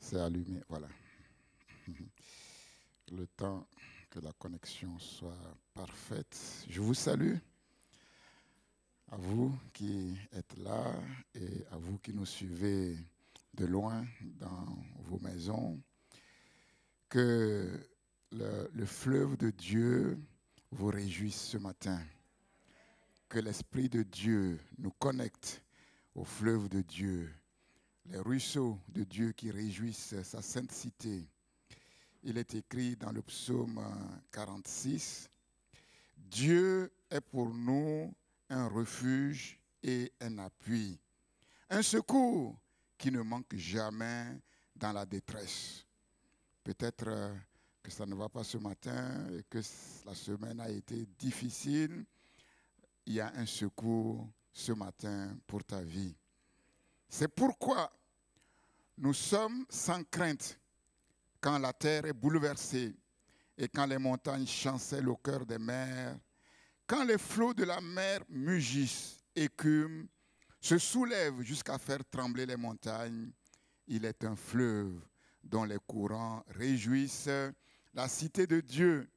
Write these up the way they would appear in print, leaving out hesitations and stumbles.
C'est allumé, voilà. Le temps que la connexion soit parfaite. Je vous salue, à vous qui êtes là et à vous qui nous suivez de loin dans vos maisons. Que le fleuve de Dieu vous réjouisse ce matin. Que l'Esprit de Dieu nous connecte au fleuve de Dieu, les ruisseaux de Dieu qui réjouissent sa sainte cité. Il est écrit dans le psaume 46, « Dieu est pour nous un refuge et un appui, un secours qui ne manque jamais dans la détresse. » Peut-être que ça ne va pas ce matin et que la semaine a été difficile. Il y a un secours ce matin pour ta vie. C'est pourquoi nous sommes sans crainte quand la terre est bouleversée et quand les montagnes chancellent au cœur des mers, quand les flots de la mer mugissent, écument, se soulèvent jusqu'à faire trembler les montagnes. Il est un fleuve dont les courants réjouissent la cité de Dieu,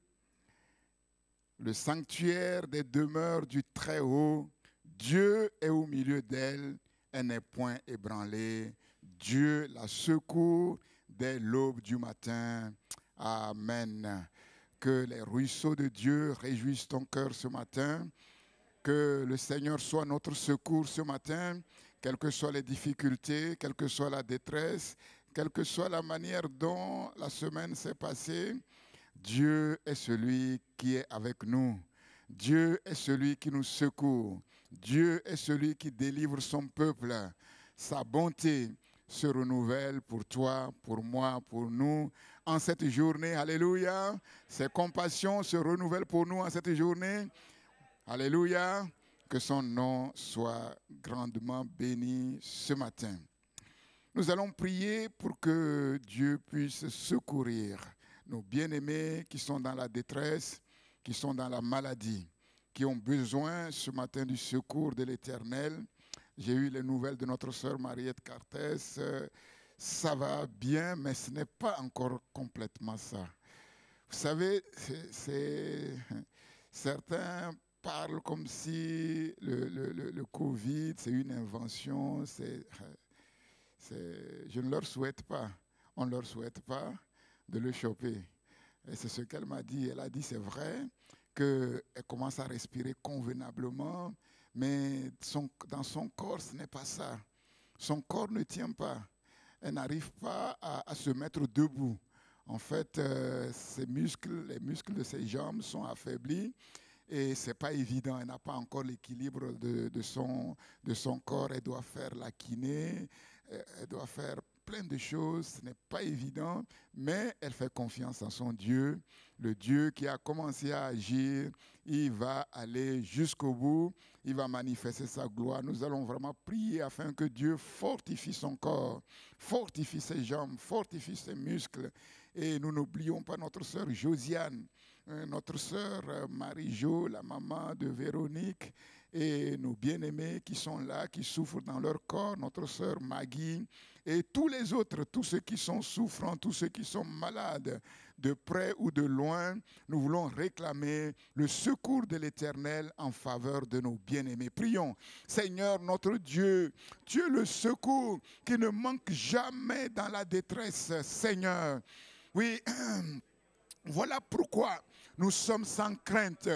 le sanctuaire des demeures du Très-Haut. Dieu est au milieu d'elle, elle n'est point ébranlée. Dieu la secourt dès l'aube du matin. Amen. Que les ruisseaux de Dieu réjouissent ton cœur ce matin. Que le Seigneur soit notre secours ce matin, quelles que soient les difficultés, quelle que soit la détresse, quelle que soit la manière dont la semaine s'est passée. Dieu est celui qui est avec nous. Dieu est celui qui nous secourt. Dieu est celui qui délivre son peuple. Sa bonté se renouvelle pour toi, pour moi, pour nous en cette journée. Alléluia. Ses compassions se renouvellent pour nous en cette journée. Alléluia. Que son nom soit grandement béni ce matin. Nous allons prier pour que Dieu puisse secourir nos bien-aimés qui sont dans la détresse, qui sont dans la maladie, qui ont besoin ce matin du secours de l'Éternel. J'ai eu les nouvelles de notre sœur Mariette Cartès. Ça va bien, mais ce n'est pas encore complètement ça. Vous savez, certains parlent comme si le Covid, c'est une invention. Je ne leur souhaite pas. On ne leur souhaite pas de le choper. Et c'est ce qu'elle m'a dit. Elle a dit, c'est vrai qu'elle commence à respirer convenablement, mais dans son corps, ce n'est pas ça. Son corps ne tient pas. Elle n'arrive pas à se mettre debout. En fait, les muscles de ses jambes sont affaiblis et ce n'est pas évident. Elle n'a pas encore l'équilibre de son corps. Elle doit faire la kiné, elle doit faire plein de choses, ce n'est pas évident, mais elle fait confiance en son Dieu. Le Dieu qui a commencé à agir, il va aller jusqu'au bout, il va manifester sa gloire. Nous allons vraiment prier afin que Dieu fortifie son corps, fortifie ses jambes, fortifie ses muscles. Et nous n'oublions pas notre sœur Josiane, notre sœur Marie-Jo, la maman de Véronique, et nos bien-aimés qui sont là, qui souffrent dans leur corps, notre sœur Maggie, et tous les autres, tous ceux qui sont souffrants, tous ceux qui sont malades, de près ou de loin, nous voulons réclamer le secours de l'Éternel en faveur de nos bien-aimés. Prions. Seigneur notre Dieu, tu es le secours qui ne manque jamais dans la détresse, Seigneur. Oui, voilà pourquoi nous sommes sans crainte.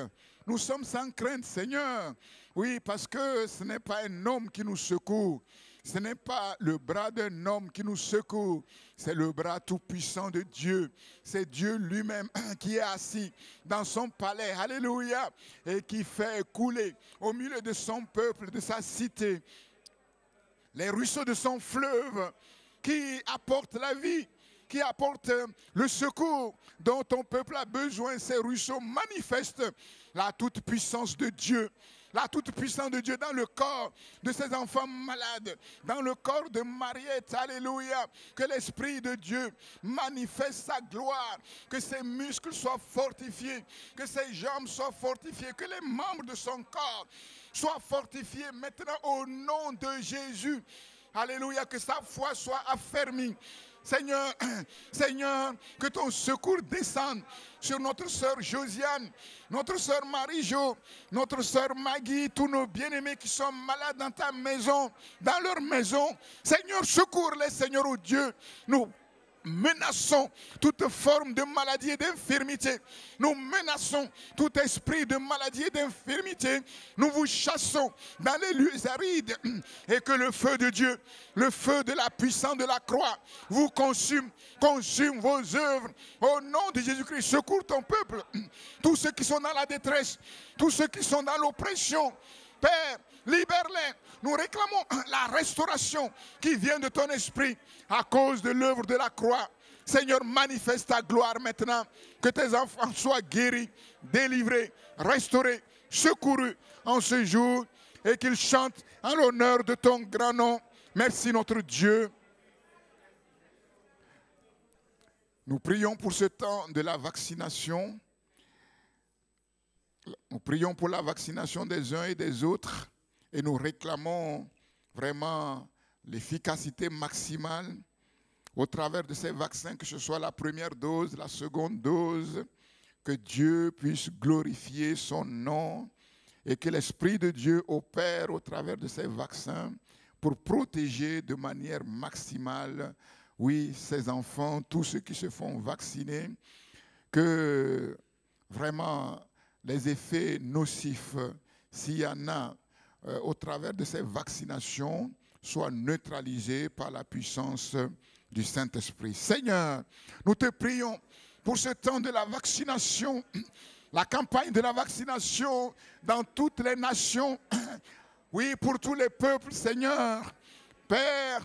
Nous sommes sans crainte, Seigneur. Oui, parce que ce n'est pas un homme qui nous secourt. Ce n'est pas le bras d'un homme qui nous secourt. C'est le bras tout-puissant de Dieu. C'est Dieu lui-même qui est assis dans son palais. Alléluia. Et qui fait couler au milieu de son peuple, de sa cité, les ruisseaux de son fleuve qui apportent la vie, qui apporte le secours dont ton peuple a besoin. Ces ruisseaux manifestent la toute-puissance de Dieu. La toute-puissance de Dieu dans le corps de ces enfants malades, dans le corps de Mariette, alléluia. Que l'Esprit de Dieu manifeste sa gloire, que ses muscles soient fortifiés, que ses jambes soient fortifiées, que les membres de son corps soient fortifiés maintenant au nom de Jésus. Alléluia, que sa foi soit affermie. Seigneur, Seigneur, que ton secours descende sur notre sœur Josiane, notre sœur Marie-Jo, notre sœur Maggie, tous nos bien-aimés qui sont malades dans ta maison, dans leur maison. Seigneur, secours-les, Seigneur, oh Dieu. Nous menaçons toute forme de maladie et d'infirmité. Nous menaçons tout esprit de maladie et d'infirmité. Nous vous chassons dans les lieux arides et que le feu de Dieu, le feu de la puissance de la croix vous consume vos œuvres. Au nom de Jésus-Christ, secours ton peuple. Tous ceux qui sont dans la détresse, tous ceux qui sont dans l'oppression, Père, libère-les. Nous réclamons la restauration qui vient de ton esprit à cause de l'œuvre de la croix. Seigneur, manifeste ta gloire maintenant. Que tes enfants soient guéris, délivrés, restaurés, secourus en ce jour et qu'ils chantent en l'honneur de ton grand nom. Merci notre Dieu. Nous prions pour ce temps de la vaccination. Nous prions pour la vaccination des uns et des autres et nous réclamons vraiment l'efficacité maximale au travers de ces vaccins, que ce soit la première dose, la seconde dose, que Dieu puisse glorifier son nom et que l'Esprit de Dieu opère au travers de ces vaccins pour protéger de manière maximale, oui, ces enfants, tous ceux qui se font vacciner, que vraiment les effets nocifs, s'il y en a au travers de ces vaccinations, soient neutralisés par la puissance du Saint-Esprit. Seigneur, nous te prions pour ce temps de la vaccination, la campagne de la vaccination dans toutes les nations, oui, pour tous les peuples, Seigneur. Père,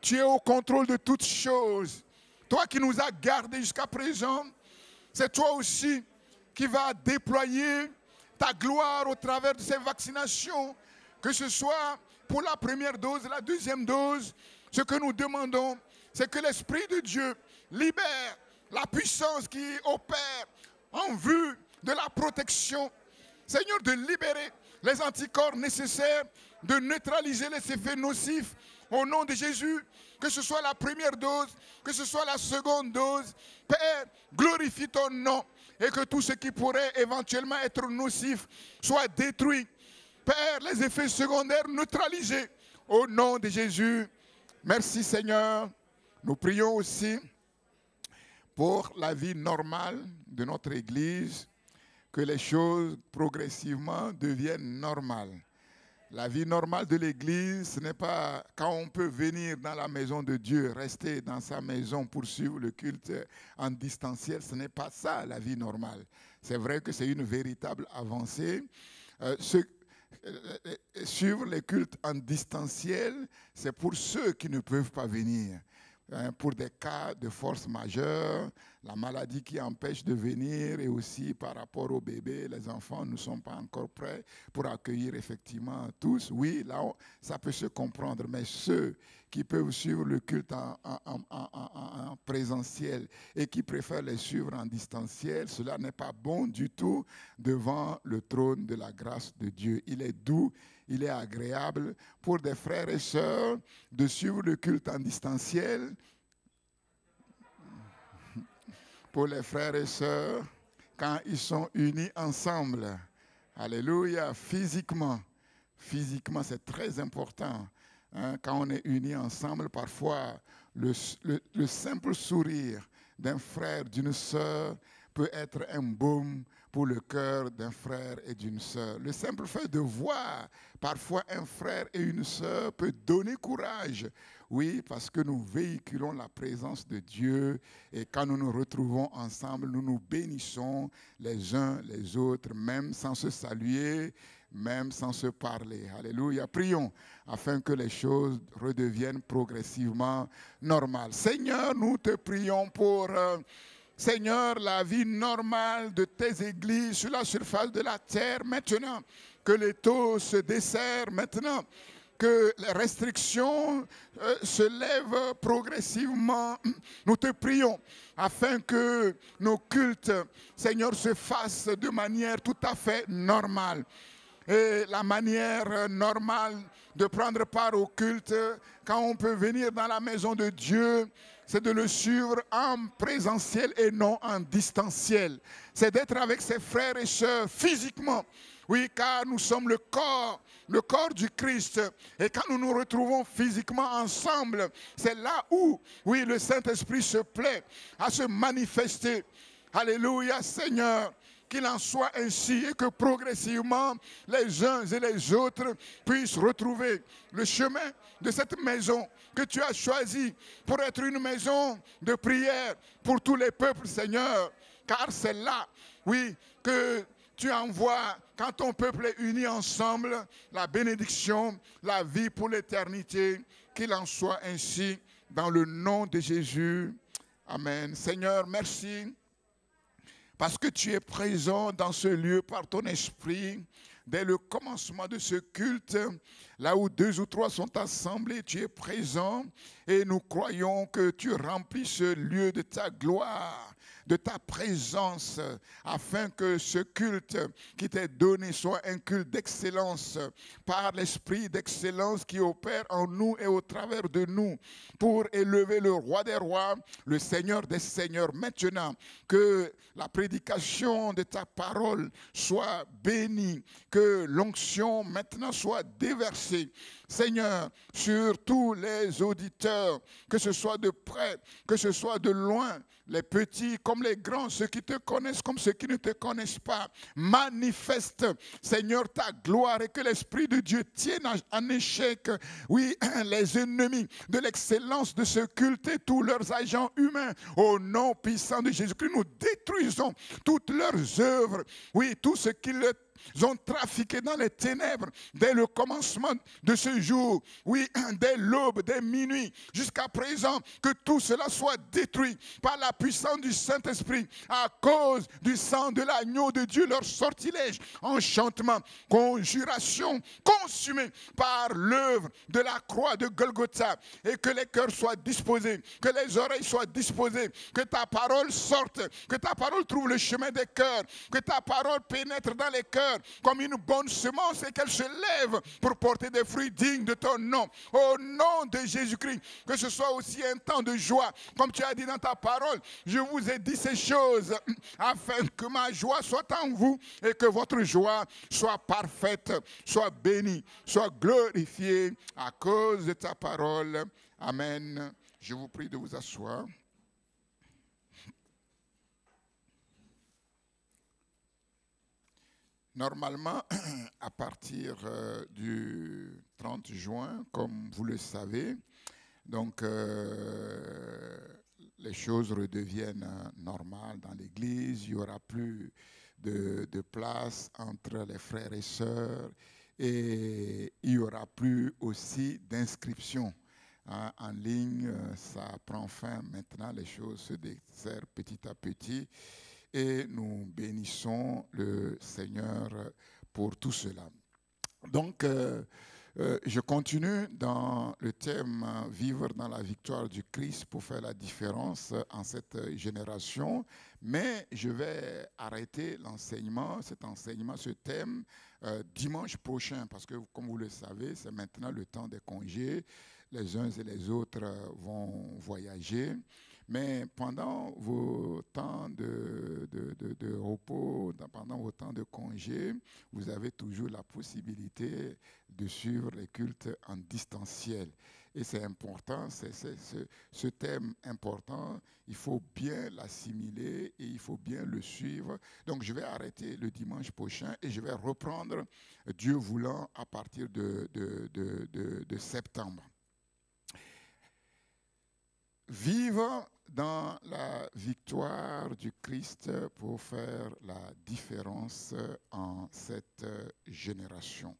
tu es au contrôle de toutes choses. Toi qui nous as gardés jusqu'à présent, c'est toi aussi qui va déployer ta gloire au travers de ces vaccinations, que ce soit pour la première dose, la deuxième dose. Ce que nous demandons, c'est que l'Esprit de Dieu libère la puissance qui opère en vue de la protection. Seigneur, de libérer les anticorps nécessaires, de neutraliser les effets nocifs au nom de Jésus, que ce soit la première dose, que ce soit la seconde dose. Père, glorifie ton nom et que tout ce qui pourrait éventuellement être nocif soit détruit. Père, les effets secondaires neutralisés au nom de Jésus. Merci Seigneur. Nous prions aussi pour la vie normale de notre Église, que les choses progressivement deviennent normales. La vie normale de l'Église, ce n'est pas quand on peut venir dans la maison de Dieu, rester dans sa maison pour suivre le culte en distanciel. Ce n'est pas ça la vie normale. C'est vrai que c'est une véritable avancée. Suivre les cultes en distanciel, c'est pour ceux qui ne peuvent pas venir. Pour des cas de force majeure, la maladie qui empêche de venir et aussi par rapport aux bébés, les enfants ne sont pas encore prêts pour accueillir effectivement tous. Oui, là, ça peut se comprendre, mais ceux qui peuvent suivre le culte en présentiel et qui préfèrent les suivre en distanciel, cela n'est pas bon du tout devant le trône de la grâce de Dieu. Il est doux, il est agréable pour des frères et sœurs de suivre le culte en distanciel. Pour les frères et sœurs, quand ils sont unis ensemble. Alléluia, physiquement. Physiquement, c'est très important. Quand on est unis ensemble, parfois, le simple sourire d'un frère, d'une sœur, peut être un baume pour le cœur d'un frère et d'une sœur. Le simple fait de voir parfois un frère et une sœur peut donner courage. Oui, parce que nous véhiculons la présence de Dieu et quand nous nous retrouvons ensemble, nous nous bénissons les uns les autres, même sans se saluer, même sans se parler. Alléluia. Prions afin que les choses redeviennent progressivement normales. Seigneur, nous te prions pour... Seigneur, la vie normale de tes églises sur la surface de la terre maintenant, que les taux se desserrent maintenant, que les restrictions se lèvent progressivement. Nous te prions afin que nos cultes, Seigneur, se fassent de manière tout à fait normale. Et la manière normale de prendre part au culte, quand on peut venir dans la maison de Dieu, c'est de le suivre en présentiel et non en distanciel. C'est d'être avec ses frères et sœurs physiquement. Oui, car nous sommes le corps du Christ. Et quand nous nous retrouvons physiquement ensemble, c'est là où, oui, le Saint-Esprit se plaît à se manifester. Alléluia, Seigneur. Qu'il en soit ainsi et que progressivement les uns et les autres puissent retrouver le chemin de cette maison que tu as choisie pour être une maison de prière pour tous les peuples, Seigneur. Car c'est là, oui, que tu envoies, quand ton peuple est uni ensemble, la bénédiction, la vie pour l'éternité. Qu'il en soit ainsi dans le nom de Jésus. Amen. Seigneur, merci. Parce que tu es présent dans ce lieu par ton esprit, dès le commencement de ce culte, là où 2 ou 3 sont assemblés, tu es présent et nous croyons que tu remplis ce lieu de ta gloire, de ta présence, afin que ce culte qui t'est donné soit un culte d'excellence, par l'esprit d'excellence qui opère en nous et au travers de nous, pour élever le roi des rois, le Seigneur des seigneurs. Maintenant, que la prédication de ta parole soit bénie, que l'onction maintenant soit déversée, Seigneur, sur tous les auditeurs, que ce soit de près, que ce soit de loin, les petits comme les grands, ceux qui te connaissent comme ceux qui ne te connaissent pas. Manifeste, Seigneur, ta gloire et que l'Esprit de Dieu tienne en échec, oui, les ennemis de l'excellence de ce culte et tous leurs agents humains. Au nom puissant de Jésus-Christ, nous détruisons toutes leurs œuvres, oui, tout ce qui le ont trafiqué dans les ténèbres dès le commencement de ce jour, oui, dès l'aube, dès minuit, jusqu'à présent, que tout cela soit détruit par la puissance du Saint-Esprit, à cause du sang de l'agneau de Dieu, leur sortilège, enchantement, conjuration, consumé par l'œuvre de la croix de Golgotha, et que les cœurs soient disposés, que les oreilles soient disposées, que ta parole sorte, que ta parole trouve le chemin des cœurs, que ta parole pénètre dans les cœurs comme une bonne semence et qu'elle se lève pour porter des fruits dignes de ton nom. Au nom de Jésus-Christ, que ce soit aussi un temps de joie, comme tu as dit dans ta parole. Je vous ai dit ces choses afin que ma joie soit en vous et que votre joie soit parfaite, soit bénie, soit glorifiée à cause de ta parole. Amen. Je vous prie de vous asseoir. Normalement, à partir du 30 juin, comme vous le savez, donc les choses redeviennent normales dans l'Église. Il n'y aura plus de place entre les frères et sœurs et il n'y aura plus aussi d'inscription en ligne. Ça prend fin maintenant, les choses se desserrent petit à petit. Et nous bénissons le Seigneur pour tout cela. Donc, je continue dans le thème « Vivre dans la victoire du Christ pour faire la différence en cette génération ». Mais je vais arrêter l'enseignement, ce thème, dimanche prochain, parce que comme vous le savez, c'est maintenant le temps des congés. Les uns et les autres vont voyager. Mais pendant vos temps de repos, pendant vos temps de congé, vous avez toujours la possibilité de suivre les cultes en distanciel. Et c'est important, ce thème important, il faut bien l'assimiler et il faut bien le suivre. Donc je vais arrêter le dimanche prochain et je vais reprendre, Dieu voulant, à partir de septembre. Vivre dans la victoire du Christ pour faire la différence en cette génération.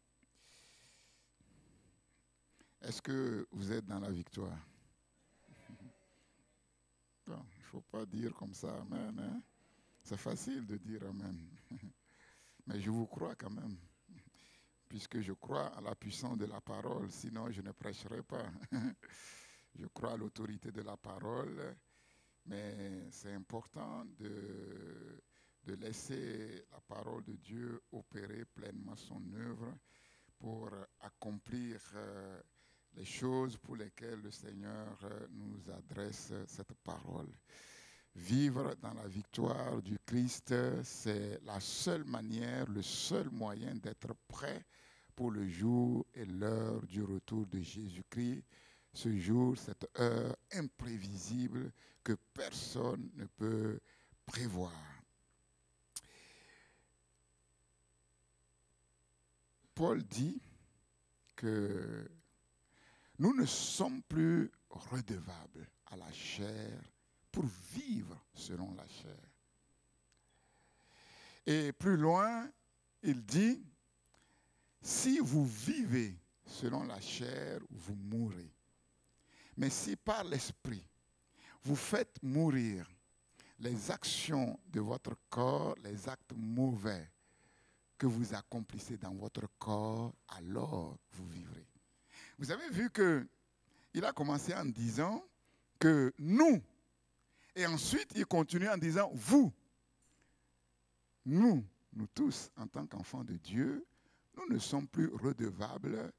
Est-ce que vous êtes dans la victoire? Bon, il ne faut pas dire comme ça Amen. Hein? C'est facile de dire Amen. Mais je vous crois quand même, puisque je crois à la puissance de la parole, sinon je ne prêcherai pas. Je crois à l'autorité de la parole, mais c'est important de laisser la parole de Dieu opérer pleinement son œuvre pour accomplir les choses pour lesquelles le Seigneur nous adresse cette parole. Vivre dans la victoire du Christ, c'est la seule manière, le seul moyen d'être prêt pour le jour et l'heure du retour de Jésus-Christ. Ce jour, cette heure imprévisible que personne ne peut prévoir. Paul dit que nous ne sommes plus redevables à la chair pour vivre selon la chair. Et plus loin, il dit, si vous vivez selon la chair, vous mourrez. Mais si par l'esprit, vous faites mourir les actions de votre corps, les actes mauvais que vous accomplissez dans votre corps, alors vous vivrez. Vous avez vu qu'il a commencé en disant que nous, et ensuite il continue en disant vous. Nous tous, en tant qu'enfants de Dieu, nous ne sommes plus redevables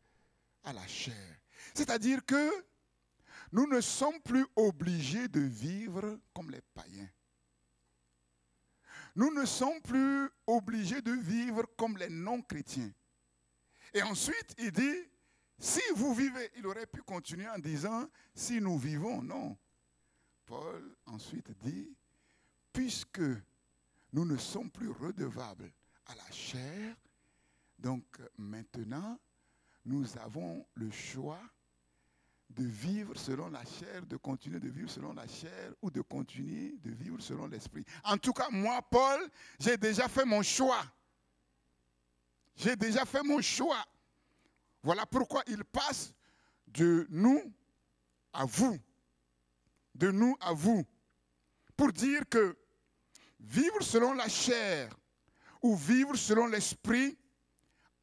à la chair. C'est-à-dire que nous ne sommes plus obligés de vivre comme les païens. Nous ne sommes plus obligés de vivre comme les non-chrétiens. Et ensuite, il dit, si vous vivez, il aurait pu continuer en disant, si nous vivons, non. Paul ensuite dit, puisque nous ne sommes plus redevables à la chair, donc maintenant, nous avons le choix de vivre selon la chair, de continuer de vivre selon la chair ou de continuer de vivre selon l'esprit. En tout cas, moi, Paul, j'ai déjà fait mon choix. J'ai déjà fait mon choix. Voilà pourquoi il passe de nous à vous. De nous à vous. Pour dire que vivre selon la chair ou vivre selon l'esprit,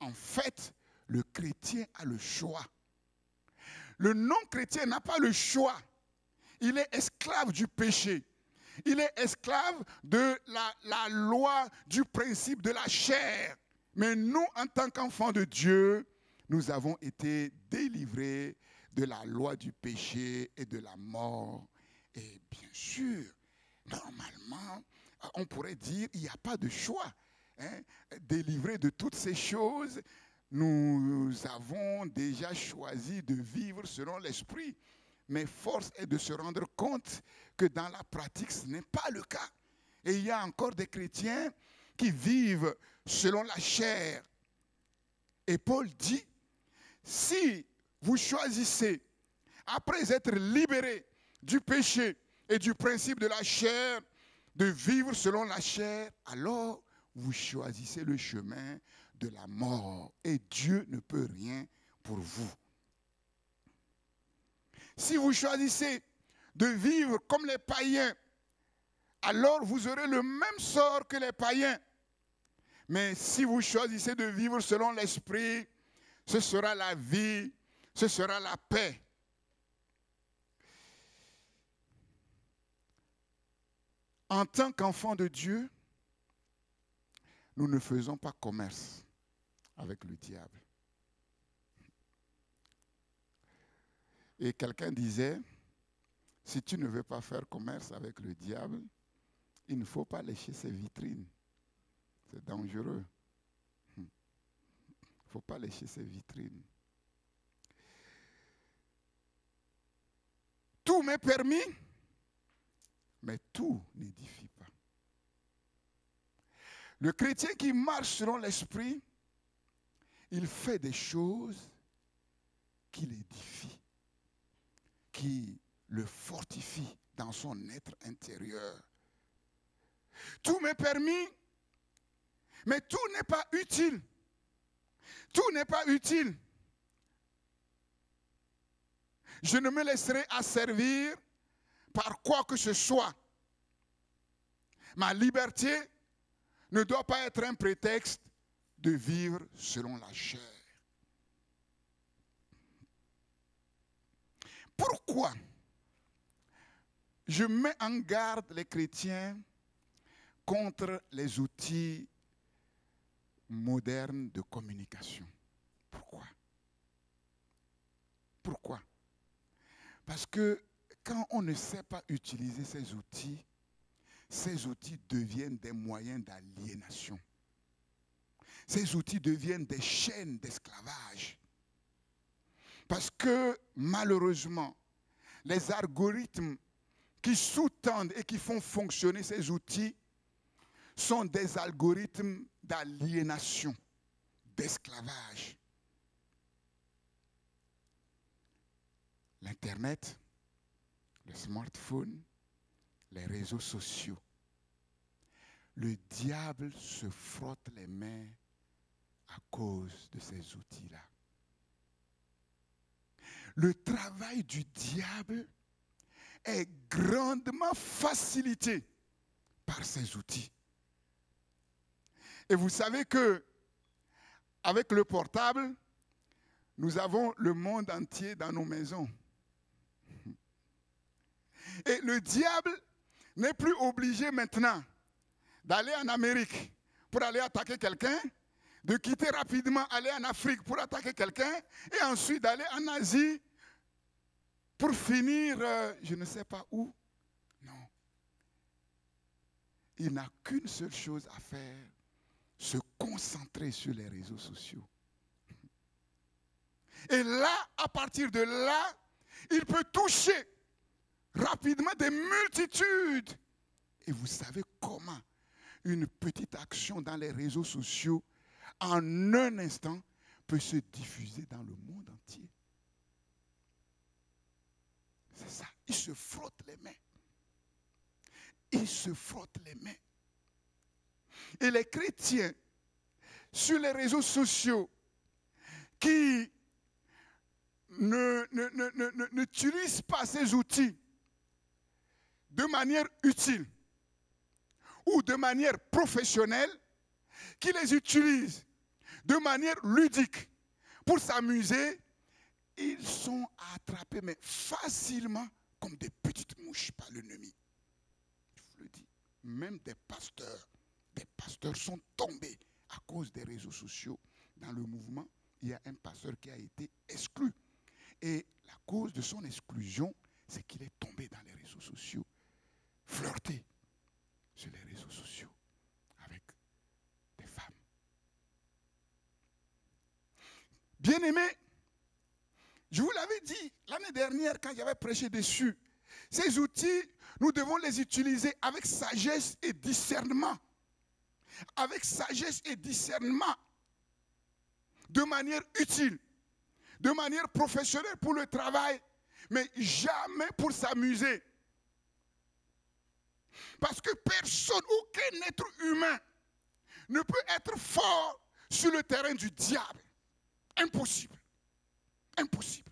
en fait, le chrétien a le choix. Le non-chrétien n'a pas le choix. Il est esclave du péché. Il est esclave de la loi, du principe de la chair. Mais nous, en tant qu'enfants de Dieu, nous avons été délivrés de la loi du péché et de la mort. Et bien sûr, normalement, on pourrait dire qu'il n'y a pas de choix. Délivrés de toutes ces choses, nous avons déjà choisi de vivre selon l'esprit. Mais force est de se rendre compte que dans la pratique, ce n'est pas le cas. Et il y a encore des chrétiens qui vivent selon la chair. Et Paul dit, si vous choisissez, après être libérés du péché et du principe de la chair, de vivre selon la chair, alors vous choisissez le chemin de la mort. Et Dieu ne peut rien pour vous. Si vous choisissez de vivre comme les païens, alors vous aurez le même sort que les païens. Mais si vous choisissez de vivre selon l'esprit, ce sera la vie, ce sera la paix. En tant qu'enfants de Dieu, nous ne faisons pas commerce avec le diable. Et quelqu'un disait, si tu ne veux pas faire commerce avec le diable, il ne faut pas lécher ses vitrines. C'est dangereux. Il ne faut pas lécher ses vitrines. Tout m'est permis, mais tout n'édifie pas. Le chrétien qui marche selon l'esprit, il fait des choses qui l'édifient, qui le fortifient dans son être intérieur. Tout m'est permis, mais tout n'est pas utile. Tout n'est pas utile. Je ne me laisserai asservir par quoi que ce soit. Ma liberté ne doit pas être un prétexte de vivre selon la chair. Pourquoi je mets en garde les chrétiens contre les outils modernes de communication? Pourquoi? Pourquoi? Parce que quand on ne sait pas utiliser ces outils deviennent des moyens d'aliénation. Ces outils deviennent des chaînes d'esclavage. Parce que malheureusement, les algorithmes qui sous-tendent et qui font fonctionner ces outils sont des algorithmes d'aliénation, d'esclavage. L'Internet, le smartphone, les réseaux sociaux. Le diable se frotte les mains à cause de ces outils-là. Le travail du diable est grandement facilité par ces outils. Et vous savez que avec le portable, nous avons le monde entier dans nos maisons. Et le diable n'est plus obligé maintenant d'aller en Amérique pour aller attaquer quelqu'un, de quitter rapidement, aller en Afrique pour attaquer quelqu'un, et ensuite d'aller en Asie pour finir, je ne sais pas où. Non. Il n'a qu'une seule chose à faire, se concentrer sur les réseaux sociaux. Et là, à partir de là, il peut toucher rapidement des multitudes. Et vous savez comment une petite action dans les réseaux sociaux, en un instant, peut se diffuser dans le monde entier. C'est ça. Il se frotte les mains. Il se frotte les mains. Et les chrétiens, sur les réseaux sociaux, qui n'utilisent pas ces outils de manière utile ou de manière professionnelle, qui les utilisent de manière ludique pour s'amuser, ils sont attrapés, mais facilement, comme des petites mouches par l'ennemi. Je vous le dis, même des pasteurs sont tombés à cause des réseaux sociaux. Dans le mouvement, il y a un pasteur qui a été exclu. Et la cause de son exclusion, c'est qu'il est tombé dans les réseaux sociaux, flirté sur les réseaux sociaux avec des femmes. Bien-aimés, je vous l'avais dit l'année dernière quand j'avais prêché dessus, ces outils, nous devons les utiliser avec sagesse et discernement. Avec sagesse et discernement, de manière utile, de manière professionnelle pour le travail, mais jamais pour s'amuser. Parce que personne, aucun être humain ne peut être fort sur le terrain du diable. Impossible. Impossible.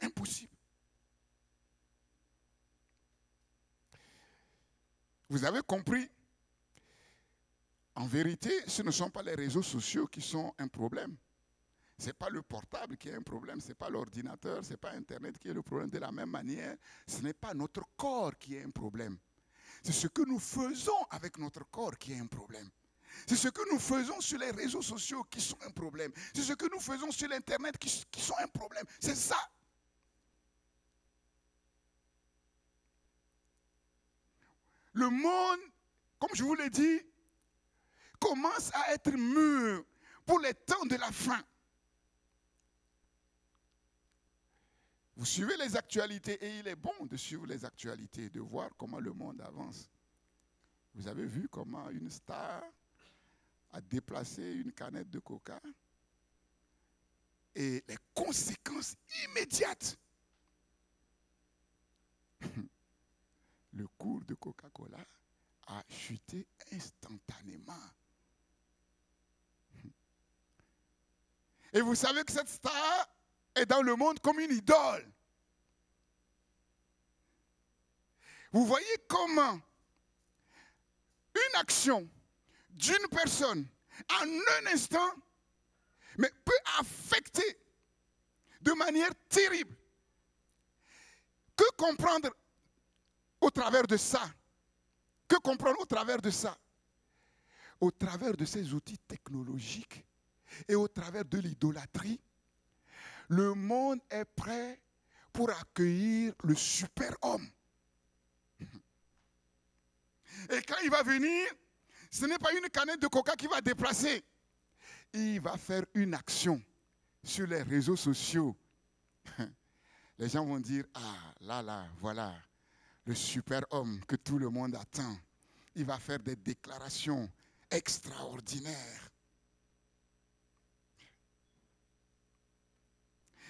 Impossible. Vous avez compris? En vérité, ce ne sont pas les réseaux sociaux qui sont un problème. Ce n'est pas le portable qui est un problème, ce n'est pas l'ordinateur, ce n'est pas Internet qui est le problème. De la même manière, ce n'est pas notre corps qui est un problème. C'est ce que nous faisons avec notre corps qui est un problème. C'est ce que nous faisons sur les réseaux sociaux qui sont un problème. C'est ce que nous faisons sur l'Internet qui sont un problème. C'est ça. Le monde, comme je vous l'ai dit, commence à être mûr pour les temps de la fin. Vous suivez les actualités et il est bon de suivre les actualités, de voir comment le monde avance. Vous avez vu comment une star a déplacé une canette de coca et les conséquences immédiates. Le cours de Coca-Cola a chuté instantanément. Et vous savez que cette star est dans le monde comme une idole. Vous voyez comment une action d'une personne en un instant mais peut affecter de manière terrible. Que comprendre au travers de ça? Que comprendre au travers de ça? Au travers de ces outils technologiques et au travers de l'idolâtrie, Le monde est prêt pour accueillir le super-homme. Et quand il va venir, ce n'est pas une canette de coca qui va déplacer. Il va faire une action sur les réseaux sociaux. Les gens vont dire, ah là, voilà, le super-homme que tout le monde attend. Il va faire des déclarations extraordinaires.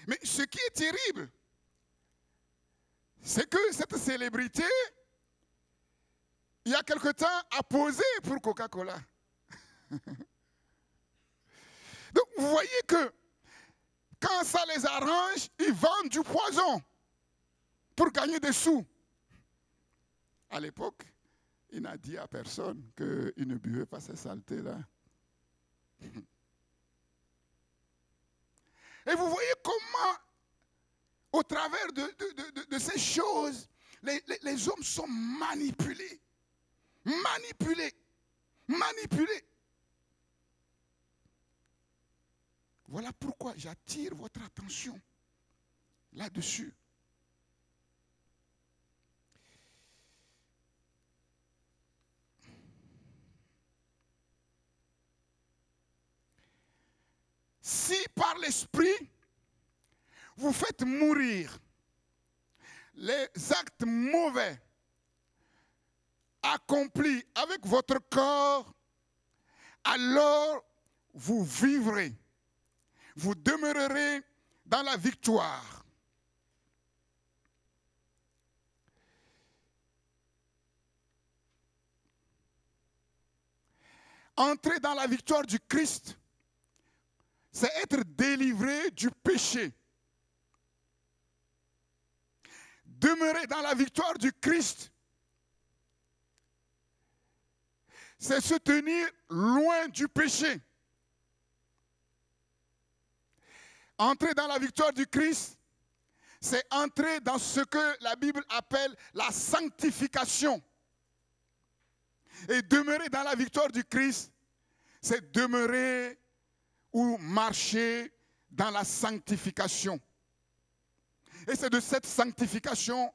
Mais ce qui est terrible, c'est que cette célébrité, il y a quelque temps, a posé pour Coca-Cola. Donc, vous voyez que quand ça les arrange, ils vendent du poison pour gagner des sous. À l'époque, il n'a dit à personne qu'il ne buvait pas ces saletés-là. Et vous voyez comment, au travers de ces choses, les hommes sont manipulés. Manipulés. Voilà pourquoi j'attire votre attention là-dessus. Si par l'esprit, vous faites mourir les actes mauvais accomplis avec votre corps, alors vous vivrez, vous demeurerez dans la victoire. Entrer dans la victoire du Christ, c'est être délivré du péché. Demeurer dans la victoire du Christ, c'est se tenir loin du péché. Entrer dans la victoire du Christ, c'est entrer dans ce que la Bible appelle la sanctification. Et demeurer dans la victoire du Christ, c'est demeurer ou marcher dans la sanctification. Et c'est de cette sanctification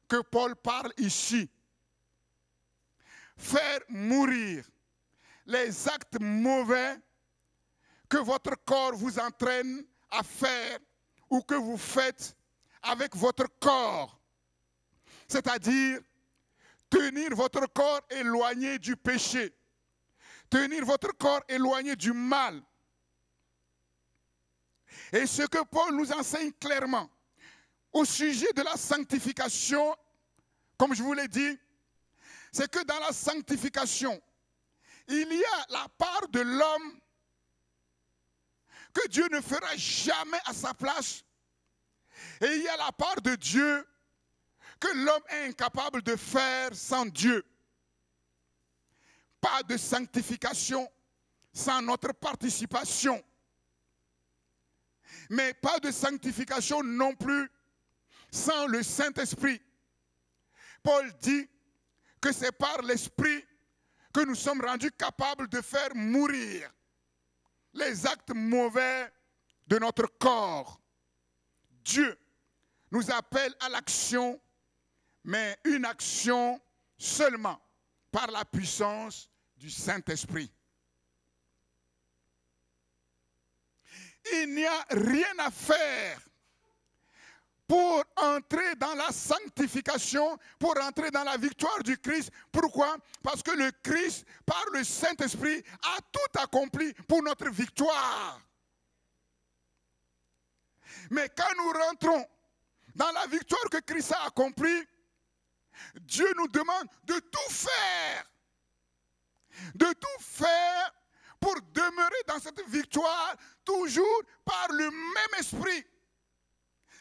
que Paul parle ici. Faire mourir les actes mauvais que votre corps vous entraîne à faire ou que vous faites avec votre corps. C'est-à-dire tenir votre corps éloigné du péché. Tenir votre corps éloigné du mal. Et ce que Paul nous enseigne clairement au sujet de la sanctification, comme je vous l'ai dit, c'est que dans la sanctification, il y a la part de l'homme que Dieu ne fera jamais à sa place. Et il y a la part de Dieu que l'homme est incapable de faire sans Dieu. Pas de sanctification sans notre participation. Mais pas de sanctification non plus sans le Saint-Esprit. Paul dit que c'est par l'Esprit que nous sommes rendus capables de faire mourir les actes mauvais de notre corps. Dieu nous appelle à l'action, mais une action seulement par la puissance du Saint-Esprit. Il n'y a rien à faire pour entrer dans la sanctification, pour entrer dans la victoire du Christ. Pourquoi? Parce que le Christ, par le Saint-Esprit, a tout accompli pour notre victoire. Mais quand nous rentrons dans la victoire que Christ a accomplie, Dieu nous demande de tout faire. De tout faire pour demeurer dans cette victoire, toujours par le même esprit.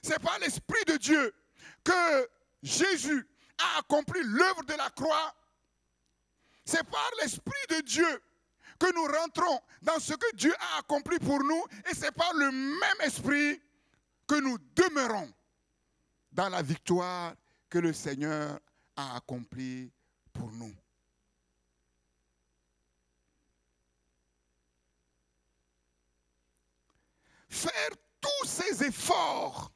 C'est par l'Esprit de Dieu que Jésus a accompli l'œuvre de la croix. C'est par l'Esprit de Dieu que nous rentrons dans ce que Dieu a accompli pour nous. Et c'est par le même Esprit que nous demeurons dans la victoire que le Seigneur a accomplie pour nous. Faire tous ces efforts,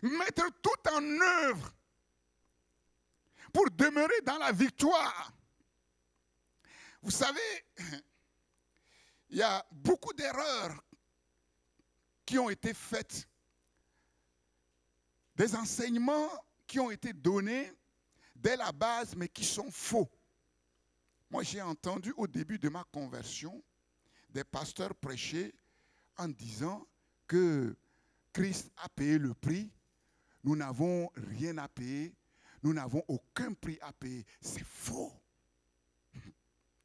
mettre tout en œuvre pour demeurer dans la victoire. Vous savez, il y a beaucoup d'erreurs qui ont été faites, des enseignements qui ont été donnés dès la base, mais qui sont faux. Moi, j'ai entendu au début de ma conversion des pasteurs prêcher en disant que Christ a payé le prix, nous n'avons rien à payer, nous n'avons aucun prix à payer. C'est faux.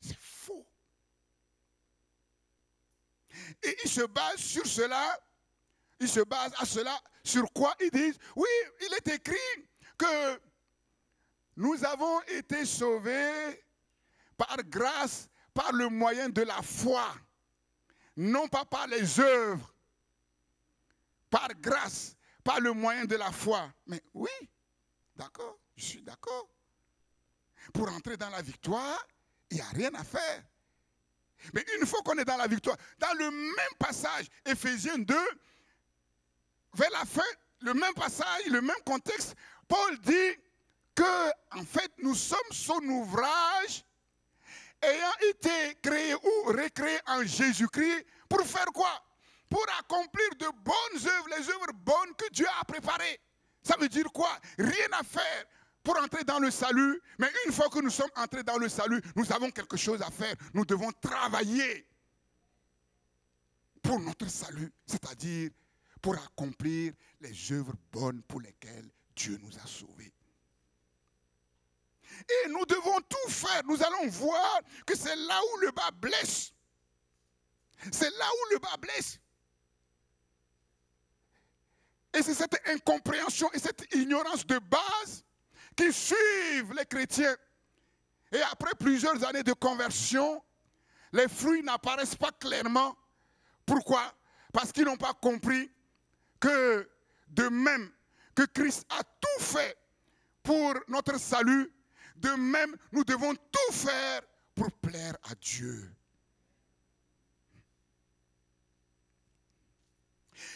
C'est faux. Et ils se basent sur cela, ils se basent à cela, sur quoi ils disent, oui, il est écrit que nous avons été sauvés par grâce, par le moyen de la foi, non pas par les œuvres, par grâce, par le moyen de la foi. Mais oui, d'accord, je suis d'accord. Pour entrer dans la victoire, il n'y a rien à faire. Mais une fois qu'on est dans la victoire, dans le même passage, Éphésiens 2, vers la fin, le même passage, le même contexte, Paul dit que, en fait, nous sommes son ouvrage, ayant été créés ou recréés en Jésus-Christ, pour faire quoi? Pour accomplir de bonnes œuvres, les œuvres bonnes que Dieu a préparées. Ça veut dire quoi? Rien à faire pour entrer dans le salut, mais une fois que nous sommes entrés dans le salut, nous avons quelque chose à faire. Nous devons travailler pour notre salut, c'est-à-dire pour accomplir les œuvres bonnes pour lesquelles Dieu nous a sauvés. Et nous devons tout faire. Nous allons voir que c'est là où le bas blesse. C'est là où le bas blesse. Et c'est cette incompréhension et cette ignorance de base qui suivent les chrétiens. Et après plusieurs années de conversion, les fruits n'apparaissent pas clairement. Pourquoi? Parce qu'ils n'ont pas compris que de même que Christ a tout fait pour notre salut, de même nous devons tout faire pour plaire à Dieu.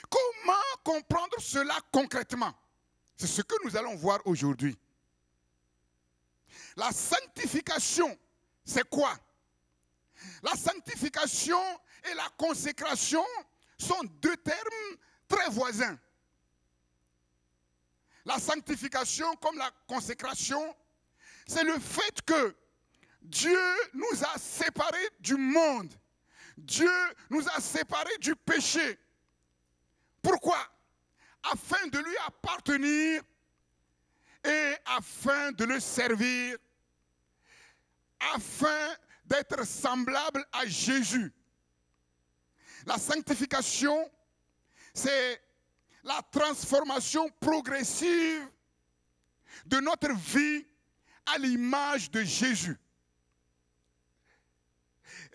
Comment comprendre cela concrètement? C'est ce que nous allons voir aujourd'hui. La sanctification, c'est quoi? La sanctification et la consécration sont deux termes très voisins. La sanctification comme la consécration, c'est le fait que Dieu nous a séparés du monde. Dieu nous a séparés du péché. Pourquoi? Afin de lui appartenir et afin de le servir, afin d'être semblable à Jésus. La sanctification, c'est la transformation progressive de notre vie à l'image de Jésus.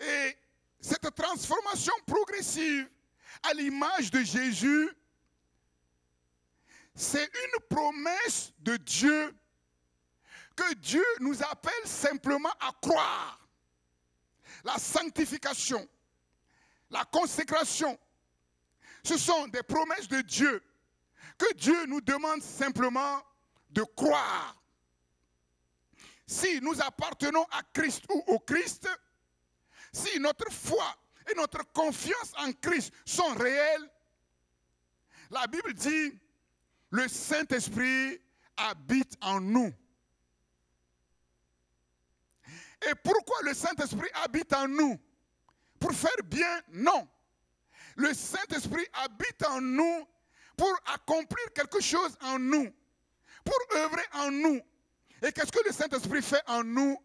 Et cette transformation progressive à l'image de Jésus, c'est une promesse de Dieu que Dieu nous appelle simplement à croire. La sanctification, la consécration, ce sont des promesses de Dieu que Dieu nous demande simplement de croire. Si nous appartenons à Christ ou au Christ, si notre foi et notre confiance en Christ sont réelles, la Bible dit, le Saint-Esprit habite en nous. Et pourquoi le Saint-Esprit habite en nous? Pour faire bien? Non. Le Saint-Esprit habite en nous pour accomplir quelque chose en nous, pour œuvrer en nous. Et qu'est-ce que le Saint-Esprit fait en nous?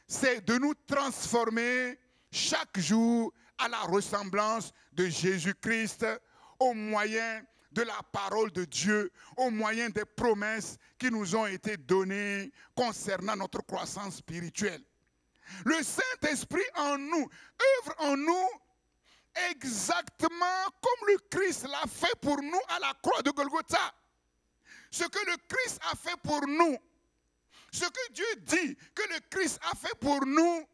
C'est de nous transformer chaque jour à la ressemblance de Jésus-Christ au moyen de la parole de Dieu, au moyen des promesses qui nous ont été données concernant notre croissance spirituelle. Le Saint-Esprit en nous, œuvre en nous exactement comme le Christ l'a fait pour nous à la croix de Golgotha. Ce que le Christ a fait pour nous, ce que Dieu dit que le Christ a fait pour nous,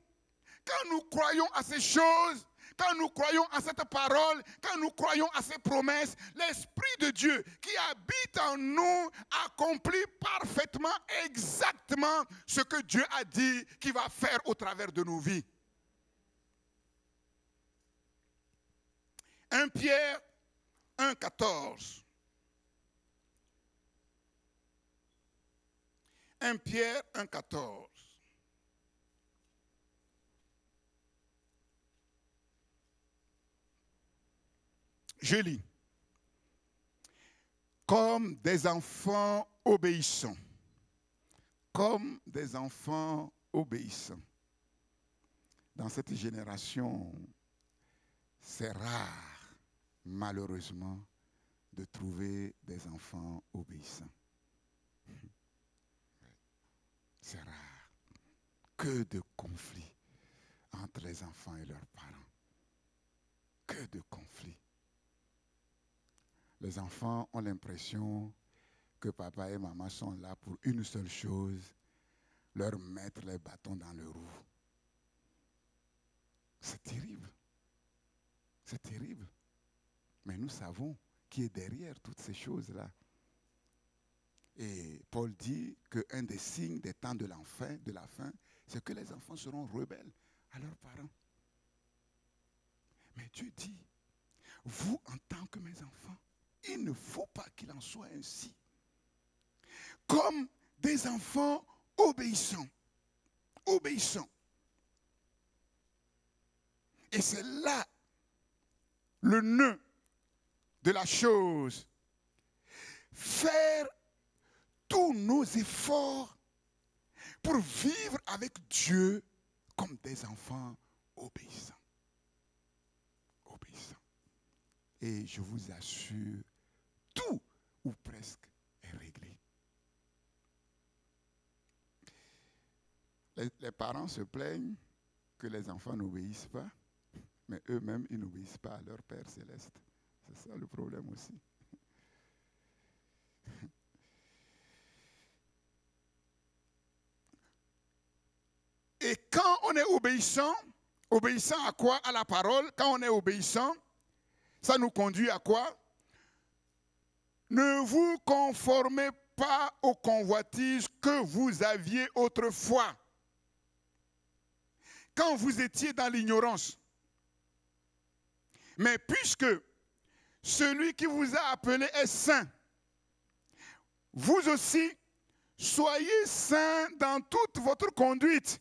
quand nous croyons à ces choses, quand nous croyons à cette parole, quand nous croyons à ces promesses, l'Esprit de Dieu qui habite en nous accomplit parfaitement, exactement ce que Dieu a dit qu'il va faire au travers de nos vies. 1 Pierre 1,14. 1 Pierre 1,14. Je lis. Comme des enfants obéissants. Comme des enfants obéissants. Dans cette génération, c'est rare, malheureusement, de trouver des enfants obéissants. C'est rare. Que de conflits entre les enfants et leurs parents. Que de conflits. Les enfants ont l'impression que papa et maman sont là pour une seule chose, leur mettre les bâtons dans le roue. C'est terrible. C'est terrible. Mais nous savons qui est derrière toutes ces choses-là. Et Paul dit qu'un des signes des temps de la fin, c'est que les enfants seront rebelles à leurs parents. Mais Dieu dit, vous en tant que mes enfants, il ne faut pas qu'il en soit ainsi. Comme des enfants obéissants. Obéissants. Et c'est là le nœud de la chose. Faire tous nos efforts pour vivre avec Dieu comme des enfants obéissants. Obéissants. Et je vous assure, tout ou presque est réglé. Les parents se plaignent que les enfants n'obéissent pas, mais eux-mêmes, ils n'obéissent pas à leur Père céleste. C'est ça le problème aussi. Et quand on est obéissant, obéissant à quoi? À la parole. Quand on est obéissant, ça nous conduit à quoi? Ne vous conformez pas aux convoitises que vous aviez autrefois, quand vous étiez dans l'ignorance. Mais puisque celui qui vous a appelé est saint, vous aussi, soyez saints dans toute votre conduite.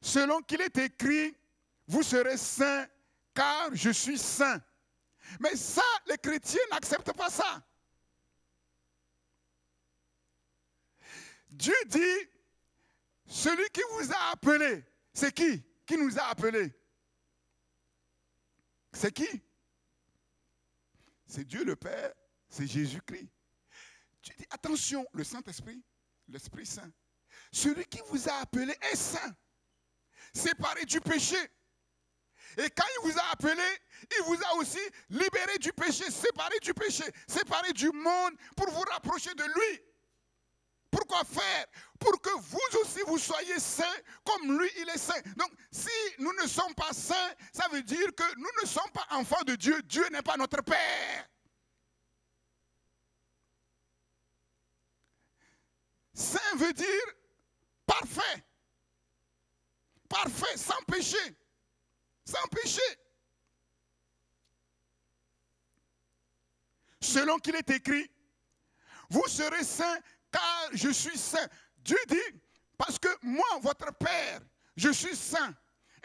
Selon qu'il est écrit, vous serez saints, car je suis saint. Mais ça, les chrétiens n'acceptent pas ça. Dieu dit, celui qui vous a appelé, c'est qui? Qui nous a appelés? C'est qui? C'est Dieu le Père, c'est Jésus-Christ. Dieu dit, attention, le Saint-Esprit, l'Esprit Saint. Celui qui vous a appelé est saint, séparé du péché. Et quand il vous a appelé, il vous a aussi libéré du péché, séparé du monde pour vous rapprocher de lui. Pourquoi faire? Pour que vous aussi vous soyez saints comme lui il est saint. Donc si nous ne sommes pas saints, ça veut dire que nous ne sommes pas enfants de Dieu. Dieu n'est pas notre Père. Saint veut dire parfait. Parfait, sans péché. Sans péché. Selon qu'il est écrit, vous serez saints car je suis saint. Dieu dit, parce que moi, votre Père, je suis saint.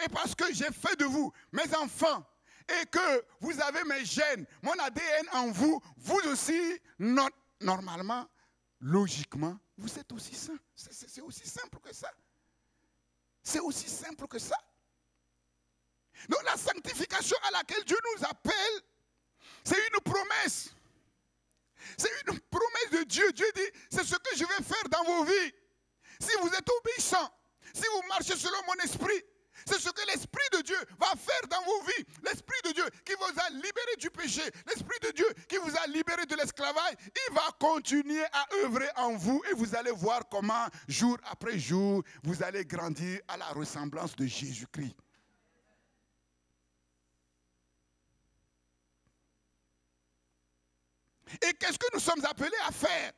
Et parce que j'ai fait de vous mes enfants et que vous avez mes gènes, mon ADN en vous, vous aussi, normalement, logiquement, vous êtes aussi saint. C'est aussi simple que ça. C'est aussi simple que ça. Donc la sanctification à laquelle Dieu nous appelle, c'est une promesse. C'est une promesse de Dieu. Dieu dit, c'est ce que je vais faire dans vos vies. Si vous êtes obéissants, si vous marchez selon mon esprit, c'est ce que l'Esprit de Dieu va faire dans vos vies. L'Esprit de Dieu qui vous a libéré du péché, l'Esprit de Dieu qui vous a libéré de l'esclavage, il va continuer à œuvrer en vous et vous allez voir comment, jour après jour, vous allez grandir à la ressemblance de Jésus-Christ. Et qu'est-ce que nous sommes appelés à faire?